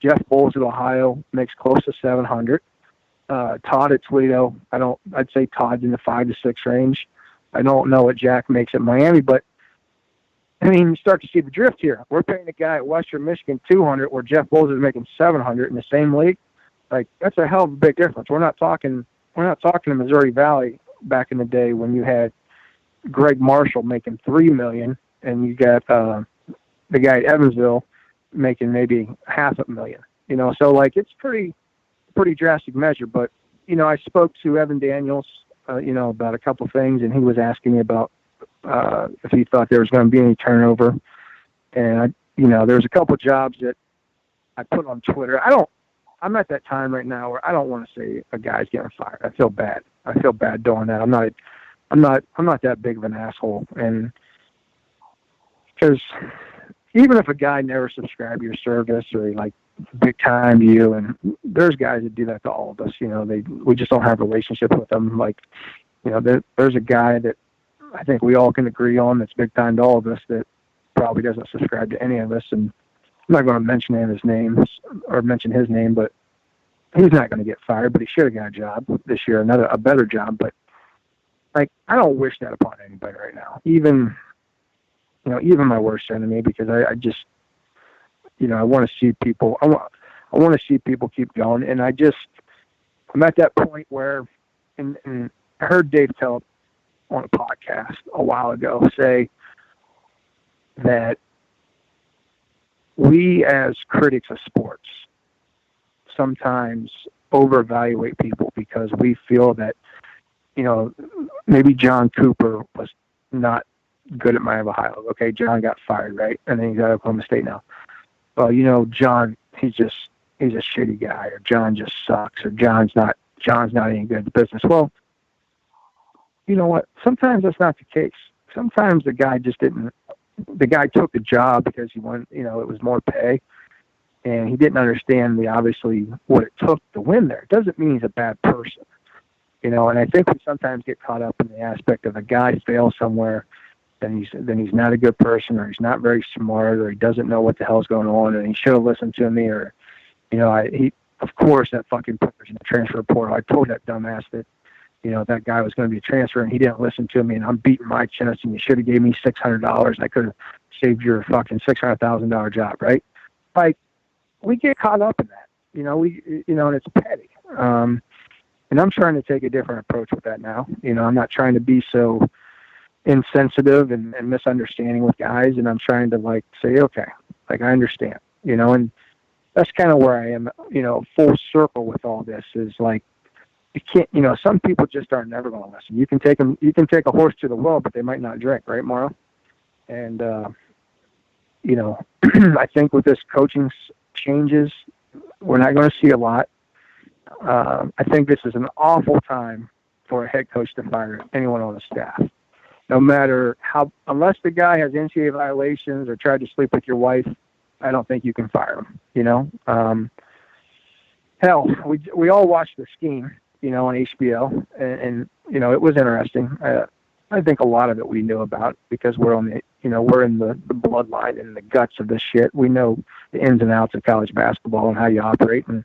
Jeff Bowles at Ohio makes close to 700. Todd at Toledo, I'd say Todd's in the 5 to 6 range. I don't know what Jack makes at Miami, but I mean, you start to see the drift here. We're paying a guy at Western Michigan 200, where Jeff Bowles is making 700 in the same league. Like, that's a hell of a big difference. We're not talking to Missouri Valley back in the day when you had Greg Marshall making $3 million, and you got the guy at Evansville making maybe $500,000. So like it's pretty drastic measure. But I spoke to Evan Daniels, about a couple things, and he was asking me about if he thought there was going to be any turnover. And there's a couple jobs that I put on Twitter. I'm at that time right now where I don't want to say a guy's getting fired. I feel bad. Doing that. I'm not that big of an asshole. And because even if a guy never subscribed to your service or like big time to you, and there's guys that do that to all of us, we just don't have a relationship with them. Like, there's a guy that I think we all can agree on that's big time to all of us that probably doesn't subscribe to any of us. And I'm not going to mention any of his names or mention his name, but he's not going to get fired, but he should have got a job this year, a better job. But like, I don't wish that upon anybody right now, even my worst enemy, because I just, I want to see people, I want to see people keep going. And I'm at that point where, and I heard Dave Tell on a podcast a while ago say that we as critics of sports sometimes over-evaluate people because we feel that, maybe John Cooper was not good at Miami, Ohio. Okay, John got fired, right? And then he's at Oklahoma State now. Well, John, he's a shitty guy, or John just sucks, or John's not any good at the business. Well, you know what? Sometimes that's not the case. Sometimes the guy took the job because he wanted, it was more pay, and he didn't understand obviously what it took to win there. It doesn't mean he's a bad person, and I think we sometimes get caught up in the aspect of a guy fails somewhere, then he's not a good person, or he's not very smart, or he doesn't know what the hell's going on, and he should have listened to me, or, of course that fucking player's in the transfer portal. I told that dumbass that, that guy was going to be a transfer, and he didn't listen to me, and I'm beating my chest, and you should have gave me $600, and I could have saved your fucking $600,000 job, right? Like, we get caught up in that, and it's petty. And I'm trying to take a different approach with that now. I'm not trying to be so insensitive and misunderstanding with guys, and I'm trying to say, okay, I understand, and that's kind of where I am, full circle with all this is you can't, some people just are never going to listen. You can take a horse to the well, but they might not drink, right, Mauro? And, I think with this coaching changes, we're not going to see a lot. I think this is an awful time for a head coach to fire anyone on the staff. No matter unless the guy has NCAA violations or tried to sleep with your wife, I don't think you can fire him, Hell, we all watched The Scheme, on HBO, and it was interesting. I think a lot of it we knew about because we're we're in the bloodline and the guts of this shit. We know the ins and outs of college basketball and how you operate, and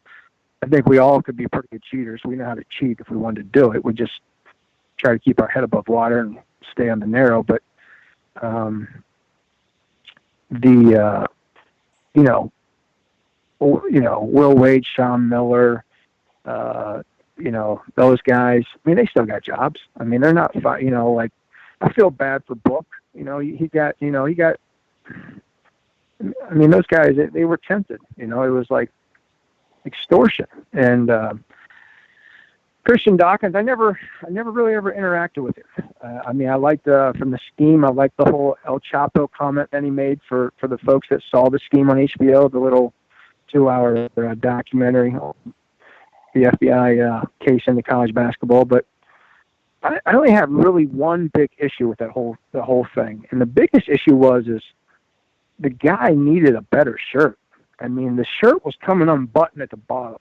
I think we all could be pretty good cheaters. We know how to cheat if we wanted to do it. We just try to keep our head above water and stay on the narrow. But Will Wade, Sean Miller, those guys, I mean, they still got jobs. I mean, they're not, I feel bad for Book, he got. I mean, those guys, they were tempted. It was like extortion. And Christian Dawkins, I never really ever interacted with him. I mean, I liked from the scheme. I liked the whole El Chapo comment that he made for the folks that saw the scheme on HBO, the little 2-hour documentary, the FBI case into college basketball. But I only have really one big issue with the whole thing, and the biggest issue is the guy needed a better shirt. I mean, the shirt was coming unbuttoned at the bottom.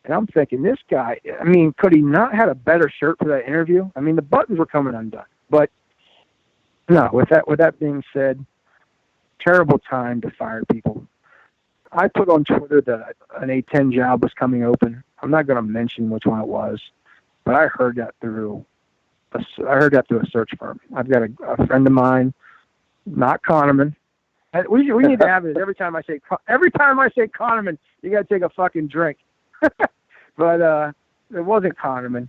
And I'm thinking, this guy, I mean, could he not had a better shirt for that interview? I mean, the buttons were coming undone. But no, with that being said, terrible time to fire people. I put on Twitter that an A10 job was coming open. I'm not going to mention which one it was, but I heard that through a search firm. I've got a friend of mine, not Kahneman. We need to have it every time I say Kahneman, you got to take a fucking drink. But it wasn't Kahneman,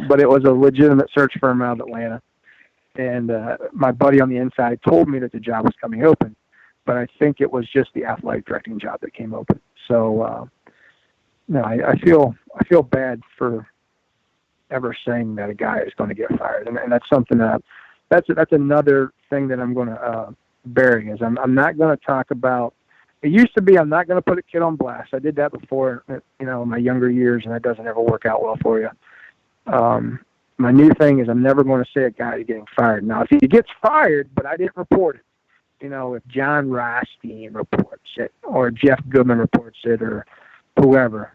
but it was a legitimate search firm out of Atlanta. And my buddy on the inside told me that the job was coming open, but I think it was just the athletic directing job that came open. So no, I feel bad for ever saying that a guy is going to get fired, and that's something that's another thing that I'm going to bury. Is I'm not going to talk about. It used to be I'm not going to put a kid on blast. I did that before, in my younger years, and that doesn't ever work out well for you. My new thing is I'm never going to say a guy is getting fired. Now, if he gets fired, but I didn't report it, if John Rothstein reports it, or Jeff Goodman reports it, or whoever,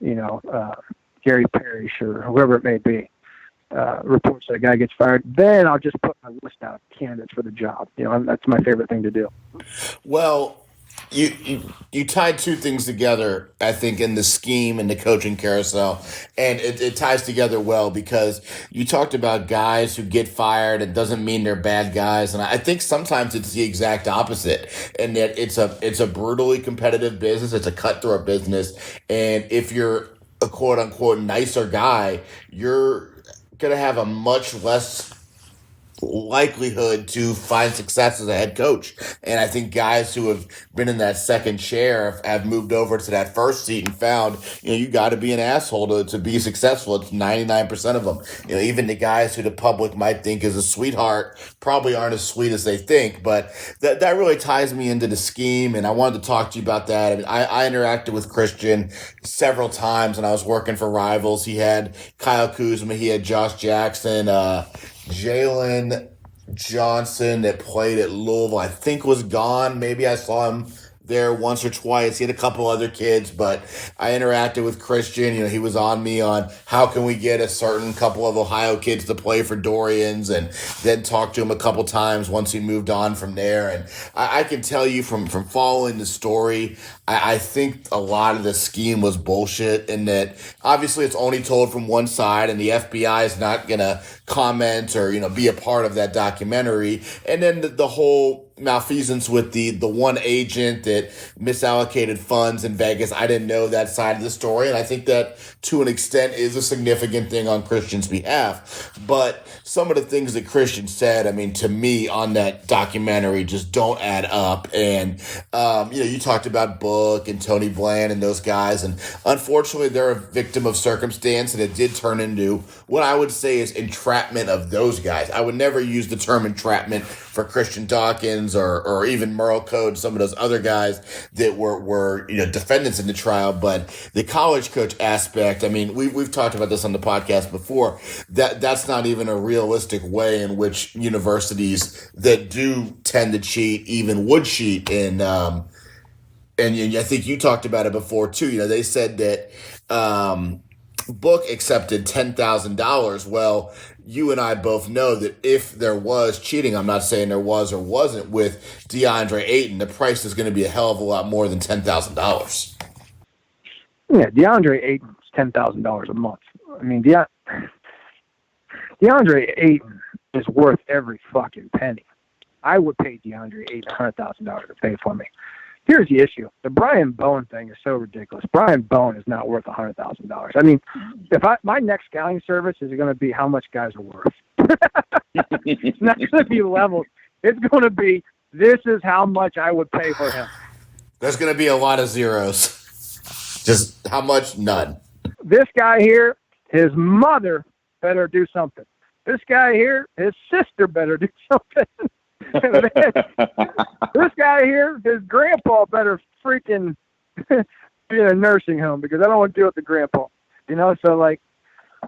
Gary Parrish or whoever it may be, reports that a guy gets fired, then I'll just put my list out of candidates for the job. That's my favorite thing to do. Well, you tied two things together, I think, in the scheme and the coaching carousel, and it ties together well because you talked about guys who get fired. It doesn't mean they're bad guys, and I think sometimes it's the exact opposite, and that it's a brutally competitive business. It's a cutthroat business, and if you're a quote unquote nicer guy, you're gonna have a much less likelihood to find success as a head coach. And I think guys who have been in that second chair have moved over to that first seat and found, you got to be an asshole to be successful. It's 99% of them. Even the guys who the public might think is a sweetheart probably aren't as sweet as they think. But that really ties me into the scheme. And I wanted to talk to you about that. I mean, I interacted with Christian several times when I was working for Rivals. He had Kyle Kuzma. He had Josh Jackson, Jalen Johnson that played at Louisville, I think was gone. Maybe I saw him there once or twice. He had a couple other kids, but I interacted with Christian. He was on me on how can we get a certain couple of Ohio kids to play for Dorians, and then talked to him a couple times once he moved on from there. And I can tell you from following the story, I think a lot of the scheme was bullshit, and that obviously it's only told from one side, and the FBI is not going to comment or, be a part of that documentary. And then the whole malfeasance with the one agent that misallocated funds in Vegas. I didn't know that side of the story, and I think that to an extent is a significant thing on Christian's behalf. But some of the things that Christian said, I mean, to me on that documentary just don't add up. And you talked about Book and Tony Bland and those guys, and unfortunately they're a victim of circumstance, and it did turn into what I would say is entrapment of those guys. I would never use the term entrapment for Christian Dawkins or even Merle Code, some of those other guys that were defendants in the trial. But the college coach aspect, I mean, we've talked about this on the podcast before, that's not even a realistic way in which universities that do tend to cheat even would cheat. And I think you talked about it before too. They said that Book accepted $10,000. Well, you and I both know that if there was cheating, I'm not saying there was or wasn't, with DeAndre Ayton, the price is going to be a hell of a lot more than $10,000. Yeah, DeAndre Ayton's $10,000 a month. I mean, DeAndre Ayton is worth every fucking penny. I would pay DeAndre Ayton $100,000 to pay for me. Here's the issue. The Brian Bowen thing is so ridiculous. Brian Bowen is not worth $100,000. I mean, my next scouting service is going to be how much guys are worth. It's not going to be leveled. It's going to be, this is how much I would pay for him. There's going to be a lot of zeros. Just how much? None. This guy here, his mother better do something. This guy here, his sister better do something. This guy here, his grandpa better freaking be in a nursing home because I don't want to deal with the grandpa. So like,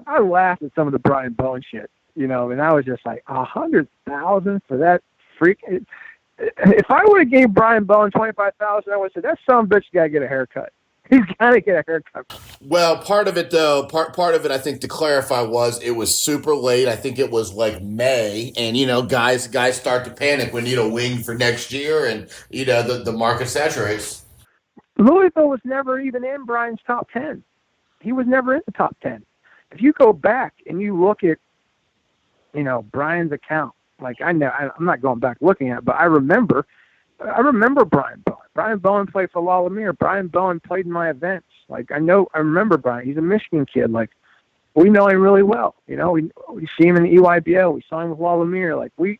I laughed at some of the Brian Bowen shit, and I was just like, $100,000 for that freak. If I would have gave Brian Bowen $25,000, I would have said, that son of a bitch got to get a haircut. He's got to get a haircut. Well, part of it, though, part of it, I think, to clarify, was it was super late. I think it was like May, and guys start to panic. We need a wing for next year, and the market saturates. Louisville was never even in Brian's top 10. He was never in the top 10. If you go back and you look at, Brian's account, like I'm not going back looking at it, but I remember Brian Bowen. Brian Bowen played for La Lumiere. Brian Bowen played in my events. Like I remember Brian. He's a Michigan kid. Like we know him really well. We see him in the EYBL. We saw him with La Lumiere. Like we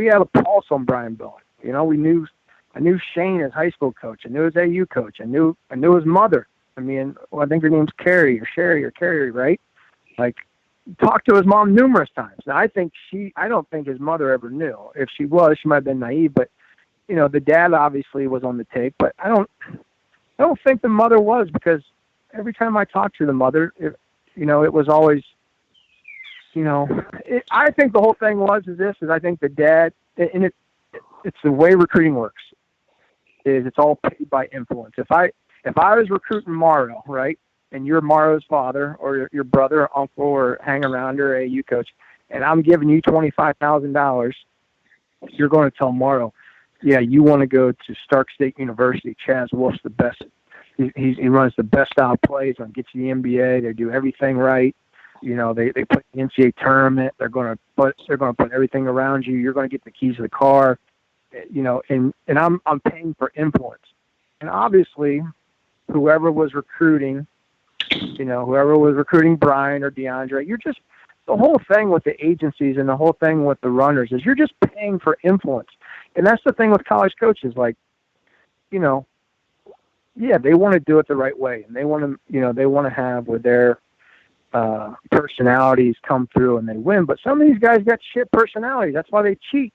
had a pulse on Brian Bowen. I knew Shane, his high school coach. I knew his AU coach. I knew his mother. I think her name's Carrie or Sherry or Carrie, right? Like talked to his mom numerous times. Now I don't think his mother ever knew. If she was, she might have been naive, but the dad obviously was on the tape, but I don't think the mother was, because every time I talked to the mother, it was always, I think the whole thing is I think the dad, and it's the way recruiting works, is it's all paid by influence. If I was recruiting Mauro, right, and you're Mauro's father or your brother or uncle or hang around or AU coach, and I'm giving you $25,000, you're going to tell Mauro, yeah, you want to go to Stark State University. Chaz Wolfe's the best. He runs the best style plays and gets you the NBA. They do everything right. They put the NCAA tournament. They're going to put everything around you. You're going to get the keys to the car. And I'm paying for influence. And obviously, whoever was recruiting Brian or DeAndre, the whole thing with the agencies and the whole thing with the runners is you're just paying for influence. And that's the thing with college coaches, like, they want to do it the right way, and they want to have where their personalities come through and they win. But some of these guys got shit personalities. That's why they cheat,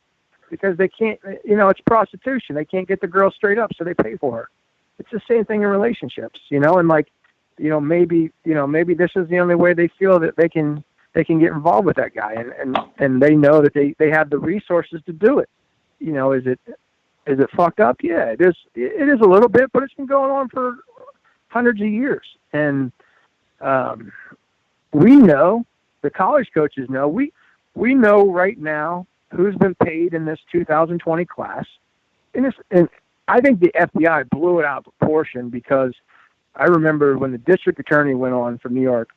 because they can't. It's prostitution. They can't get the girl straight up, so they pay for her. It's the same thing in relationships, and like, maybe this is the only way they feel that they can get involved with that guy, and they know that they have the resources to do it. Is it fucked up? Yeah, it is. It is a little bit, but it's been going on for hundreds of years. And we know, the college coaches know, we know right now who's been paid in this 2020 class. And I think the FBI blew it out of proportion, because I remember when the district attorney went on from New York,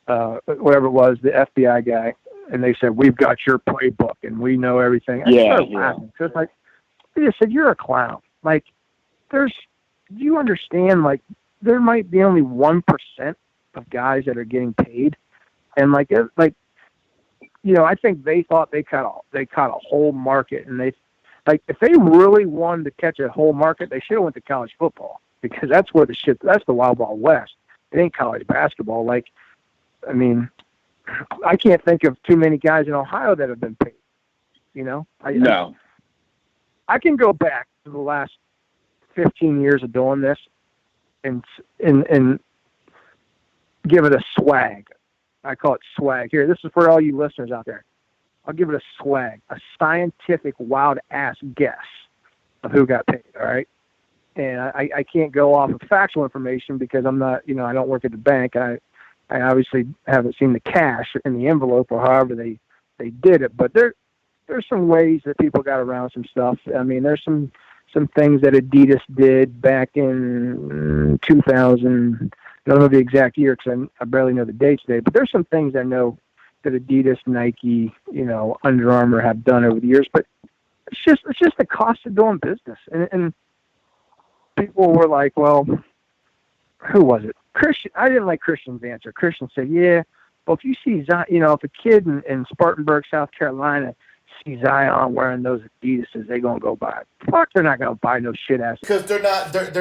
whatever it was, the FBI guy, and they said, we've got your playbook and we know everything. I started laughing. So it's like, they just said, you're a clown. Like, do you understand, like, there might be only 1% of guys that are getting paid. And I think they thought they caught a whole market, and if they really wanted to catch a whole market, they should have went to college football, because that's the wild west. It ain't college basketball. I can't think of too many guys in Ohio that have been paid. No. I can go back to the last 15 years of doing this and give it a swag. I call it swag. Here, this is for all you listeners out there. I'll give it a swag, a scientific wild ass guess of who got paid. All right. And I can't go off of factual information, because I'm not, I don't work at the bank. I obviously haven't seen the cash in the envelope or however they did it, but there's some ways that people got around some stuff. There's some things that Adidas did back in 2000. I don't know the exact year, because I barely know the dates today, but there's some things I know that Adidas, Nike, Under Armour have done over the years, but it's just the cost of doing business. And people were like, well, who was it? Christian. I didn't like Christian's answer. Christian said, yeah, well, if you see, if a kid in Spartanburg, South Carolina see Zion wearing those Adidas's, they gonna go buy it. Fuck, they're not gonna buy no shit ass. Because they're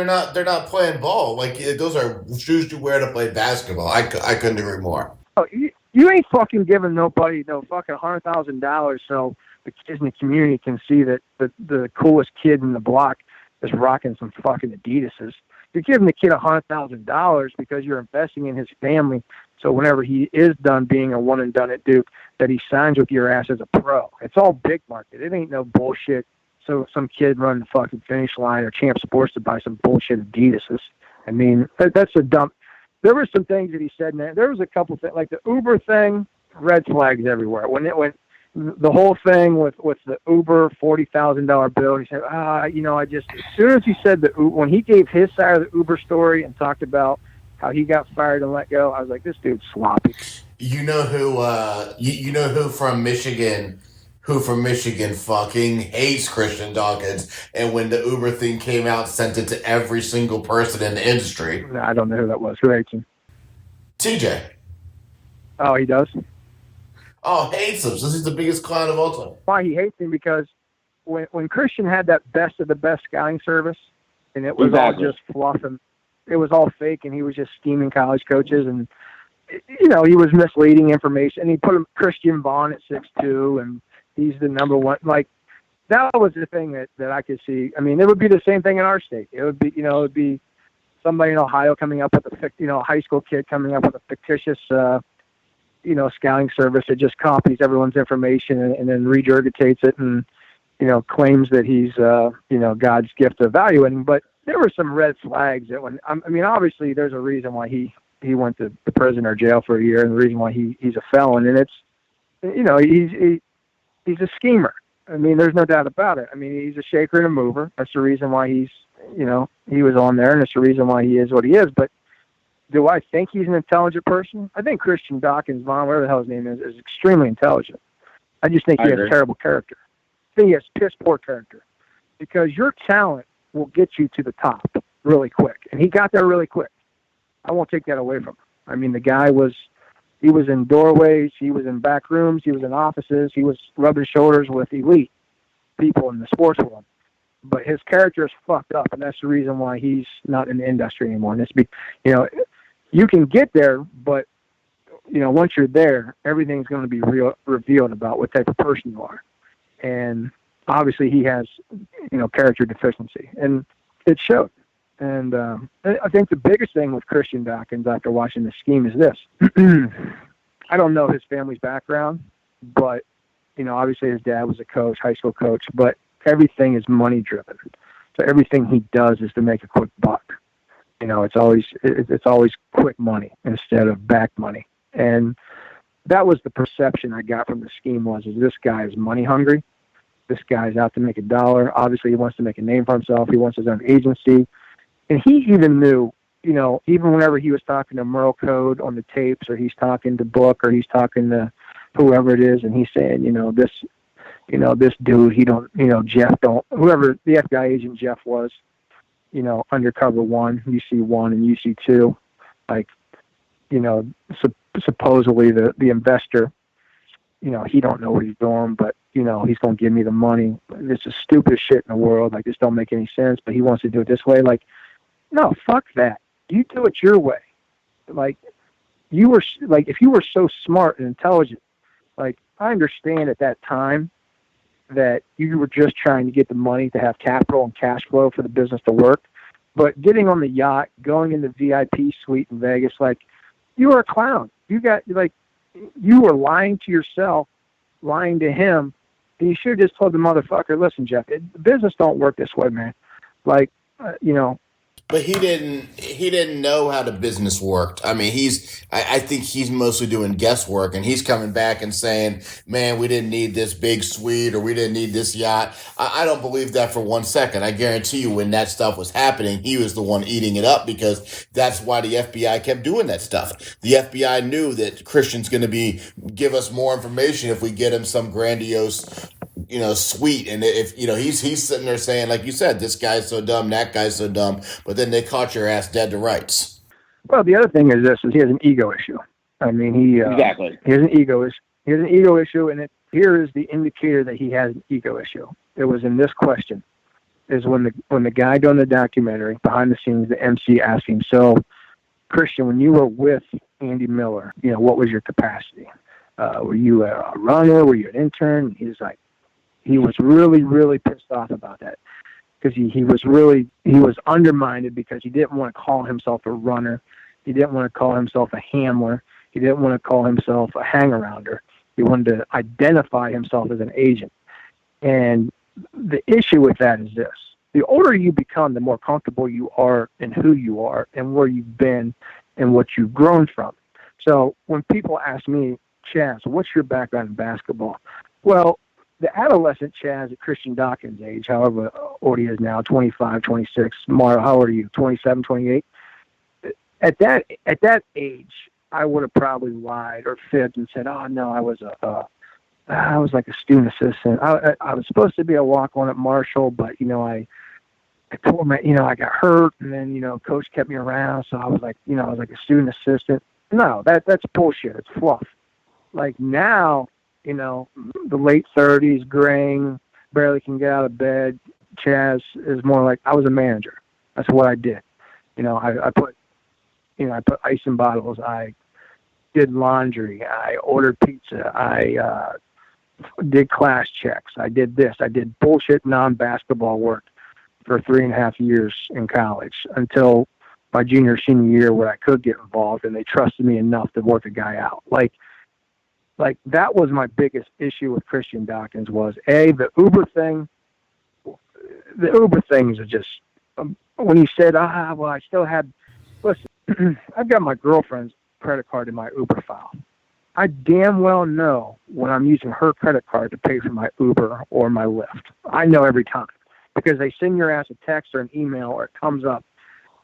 not playing ball. Like those are shoes you wear to play basketball. I couldn't agree more. Oh, you ain't fucking giving nobody no fucking $100,000 so the kids in the community can see that the coolest kid in the block is rocking some fucking Adidas's. You're giving the kid $100,000 because you're investing in his family. So whenever he is done being a one and done at Duke, that he signs with your ass as a pro. It's all big market. It ain't no bullshit. So some kid running the fucking finish line or Champ Sports to buy some bullshit Adidas's. I mean, that's a dumb. There were some things that he said, man. There was a couple things, like the Uber thing, red flags everywhere. When the whole thing with the Uber $40,000 bill, he said, as soon as he said when he gave his side of the Uber story and talked about how he got fired and let go, I was like, this dude's sloppy. You know who from Michigan fucking hates Christian Dawkins, and when the Uber thing came out, sent it to every single person in the industry. I don't know who that was. Who hates him? TJ. Oh, he does? Oh, hates him. This is the biggest clown of all time. Why he hates him? Because when Christian had that best of the best scouting service, and it was all just fluff and it was all fake, and he was just scheming college coaches, and he was misleading information, and he put Christian Vaughn at 6'2", and he's the number one. Like, that was the thing that I could see. I mean, it would be the same thing in our state. It would be somebody in Ohio coming up with a high school kid coming up with a fictitious, scouting service that just copies everyone's information and then regurgitates it and, claims that he's, God's gift of evaluating. But there were some red flags that obviously there's a reason why he went to prison or jail for a year, and the reason why he's a felon. And it's, he's a schemer. I mean, there's no doubt about it. I mean, he's a shaker and a mover. That's the reason why he was on there, and it's the reason why he is what he is. But do I think he's an intelligent person? I think Christian Dawkins, Vaughn, whatever the hell his name is extremely intelligent. I just think he has terrible character. I think he has piss poor character, because your talent will get you to the top really quick. And he got there really quick. I won't take that away from him. I mean, the guy was in doorways, he was in back rooms, he was in offices, he was rubbing shoulders with elite people in the sports world. But his character is fucked up, and that's the reason why he's not in the industry anymore. And you can get there, but once you're there, everything's going to be revealed about what type of person you are. And obviously he has, character deficiency, and it showed. And I think the biggest thing with Christian Dawkins after watching the scheme is this. I don't know his family's background, but, obviously his dad was a coach, high school coach, but everything is money driven. So everything he does is to make a quick buck. It's always quick money instead of back money. And that was the perception I got from the scheme is this guy is money hungry. This guy's out to make $1. Obviously he wants to make a name for himself. He wants his own agency. And he even knew, even whenever he was talking to Merle Code on the tapes, or he's talking to Book, or he's talking to whoever it is, and he's saying, this dude, Jeff whoever the FBI agent Jeff was, undercover one, UC1 and UC2, like, supposedly the investor, he don't know what he's doing, but, he's going to give me the money. It's the stupidest shit in the world. Like, this don't make any sense, but he wants to do it this way. Like, no, fuck that. You do it your way. Like, if you were so smart and intelligent, like, I understand at that time that you were just trying to get the money to have capital and cash flow for the business to work. But getting on the yacht, going in the VIP suite in Vegas, like, you were a clown. You were lying to yourself, lying to him. And you should have just told the motherfucker, listen, Jeff, the business don't work this way, man. Like, But he didn't know how the business worked. I mean, I think he's mostly doing guesswork, and he's coming back and saying, man, we didn't need this big suite, or we didn't need this yacht. I don't believe that for 1 second. I guarantee you when that stuff was happening, he was the one eating it up, because that's why the FBI kept doing that stuff. The FBI knew that Christian's going to give us more information if we get him some grandiose, suite. And if, he's sitting there saying, like you said, this guy's so dumb, that guy's so dumb, but then they caught your ass dead to rights. Well, the other thing is he has an ego issue. I mean, exactly. He has an ego issue. He has an ego issue, and here is the indicator that he has an ego issue. It was in this question. Is when the guy doing the documentary, behind the scenes, the MC asked him, so, Christian, when you were with Andy Miller, what was your capacity? Were you a runner? Were you an intern? He was really, really pissed off about that because he was undermined because he didn't want to call himself a runner. He didn't want to call himself a handler. He didn't want to call himself a hang-arounder. He wanted to identify himself as an agent. And the issue with that is this. The older you become, the more comfortable you are in who you are and where you've been and what you've grown from. So when people ask me, Chaz, what's your background in basketball? Well, the adolescent Chaz at Christian Dawkins' age, however old he is now, 25, 26. Mario, how old are you? 27, 28? At that age, I would have probably lied or fibbed and said, oh, no, I was like a student assistant. I was supposed to be a walk-on at Marshall, but, I told my, I got hurt, and then, coach kept me around, so I was like a student assistant. No, that's bullshit. It's fluff. Like now, the late 30s, graying, barely can get out of bed. Chaz is more like I was a manager. That's what I did. I put ice in bottles. I did laundry. I ordered pizza. I did class checks. I did this. I did bullshit non-basketball work for 3.5 years in college until my junior, senior year where I could get involved and they trusted me enough to work a guy out. Like that was my biggest issue with Christian Dawkins was the Uber thing. The Uber things are just, when he said, well, I still had, listen, I've got my girlfriend's credit card in my Uber file. I damn well know when I'm using her credit card to pay for my Uber or my Lyft. I know every time because they send your ass a text or an email or it comes up.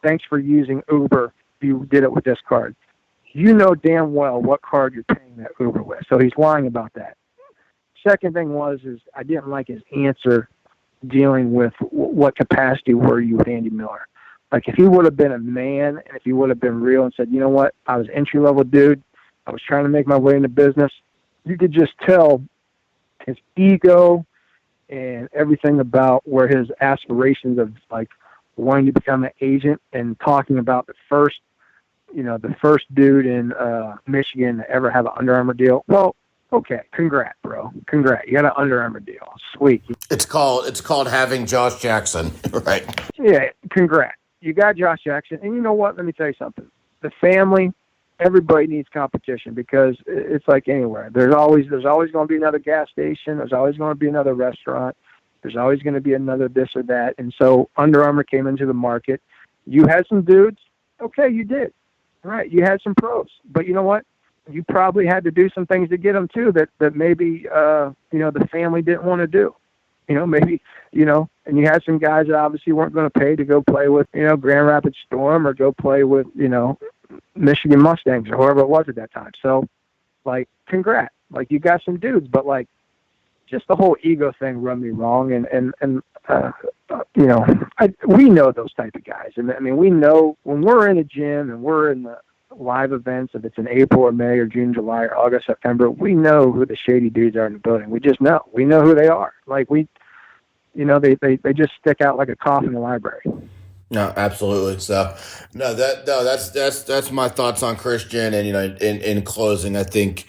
Thanks for using Uber. You did it with this card. You know damn well what card you're paying that Uber with. So he's lying about that. Second thing is I didn't like his answer dealing with what capacity were you with Andy Miller. Like if he would have been a man and if he would have been real and said, you know what, I was entry-level dude. I was trying to make my way into business. You could just tell his ego and everything about where his aspirations of like wanting to become an agent and talking about the first dude in Michigan to ever have an Under Armour deal. Well, okay, congrats, bro. Congrats. You got an Under Armour deal. Sweet. It's called having Josh Jackson, right? Yeah, congrats. You got Josh Jackson. And you know what? Let me tell you something. The family, everybody needs competition because it's like anywhere. There's always going to be another gas station. There's always going to be another restaurant. There's always going to be another this or that. And so Under Armour came into the market. You had some dudes. Okay, you did. Right. You had some pros. But you know what? You probably had to do some things to get them too that maybe, the family didn't want to do. Maybe, and you had some guys that obviously weren't going to pay to go play with, Grand Rapids Storm or go play with, Michigan Mustangs or whoever it was at that time. So, like, congrats. Like, you got some dudes, but, like, just the whole ego thing rubbed me wrong. We know those type of guys. And, I mean, we know when we're in a gym and we're in the live events, if it's in April or May or June, July or August, September, we know who the shady dudes are in the building. We just know. We know who they are. Like, they just stick out like a cough in the library. No, absolutely. So, that's my thoughts on Christian. And in closing, I think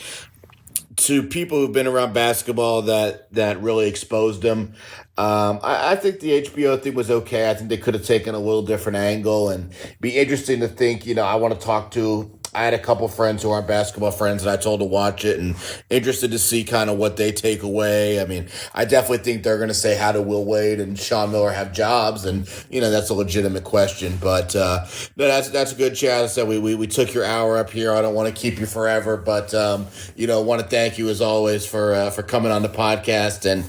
to people who've been around basketball that really exposed him, I think the HBO thing was okay. I think they could have taken a little different angle and be interesting to think. I want to talk to. I had a couple friends who aren't basketball friends that I told to watch it and interested to see kind of what they take away. I mean, I definitely think they're going to say, how do Will Wade and Sean Miller have jobs? And, that's a legitimate question. But no, that's a good chat. I said we took your hour up here. I don't want to keep you forever, but, want to thank you as always for coming on the podcast and,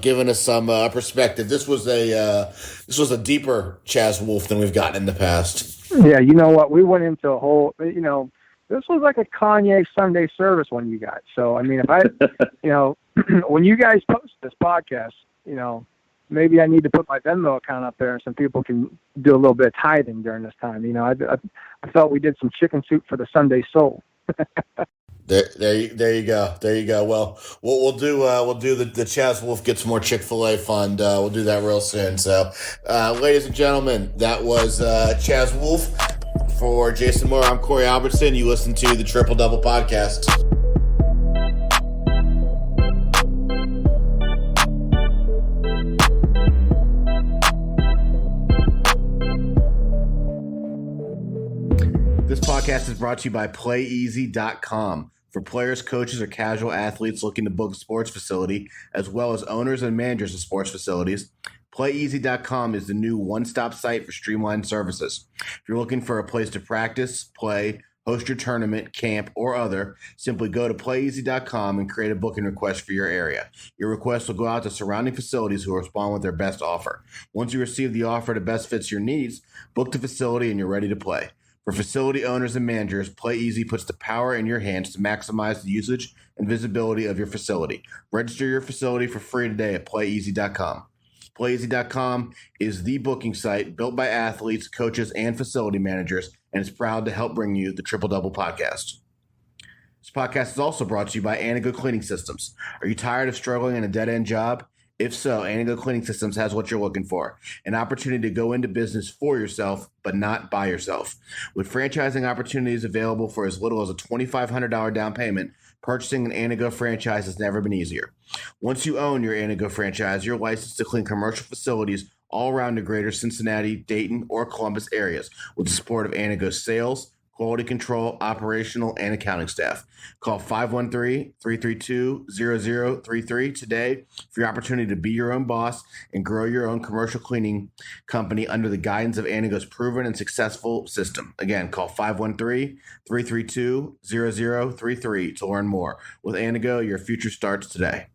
giving us some perspective. This was a deeper Chaz Wolfe than we've gotten in the past. Yeah, you know what? We went into a whole, this was like a Kanye Sunday service one you got. So, I mean, if I, when you guys post this podcast, maybe I need to put my Venmo account up there and some people can do a little bit of tithing during this time. I felt we did some chicken soup for the Sunday soul. There you go. There you go. Well, we'll do the Chaz Wolf gets more Chick-fil-A fund. We'll do that real soon. So, ladies and gentlemen, that was Chaz Wolf. For Jason Moore, I'm Corey Albertson. You listen to the Triple Double Podcast. This podcast is brought to you by PlayEasy.com. For players, coaches, or casual athletes looking to book a sports facility, as well as owners and managers of sports facilities, PlayEasy.com is the new one-stop site for streamlined services. If you're looking for a place to practice, play, host your tournament, camp, or other, simply go to PlayEasy.com and create a booking request for your area. Your request will go out to surrounding facilities who will respond with their best offer. Once you receive the offer that best fits your needs, book the facility and you're ready to play. For facility owners and managers, PlayEasy puts the power in your hands to maximize the usage and visibility of your facility. Register your facility for free today at PlayEasy.com. PlayEasy.com is the booking site built by athletes, coaches, and facility managers, and is proud to help bring you the Triple Double Podcast. This podcast is also brought to you by Anago Cleaning Systems. Are you tired of struggling in a dead-end job? If so, Anago Cleaning Systems has what you're looking for, an opportunity to go into business for yourself, but not by yourself. With franchising opportunities available for as little as a $2,500 down payment, purchasing an Anago franchise has never been easier. Once you own your Anago franchise, you're licensed to clean commercial facilities all around the greater Cincinnati, Dayton, or Columbus areas with the support of Anago's sales, quality control, operational, and accounting staff. Call 513-332-0033 today for your opportunity to be your own boss and grow your own commercial cleaning company under the guidance of Anago's proven and successful system. Again, call 513-332-0033 to learn more. With Anago, your future starts today.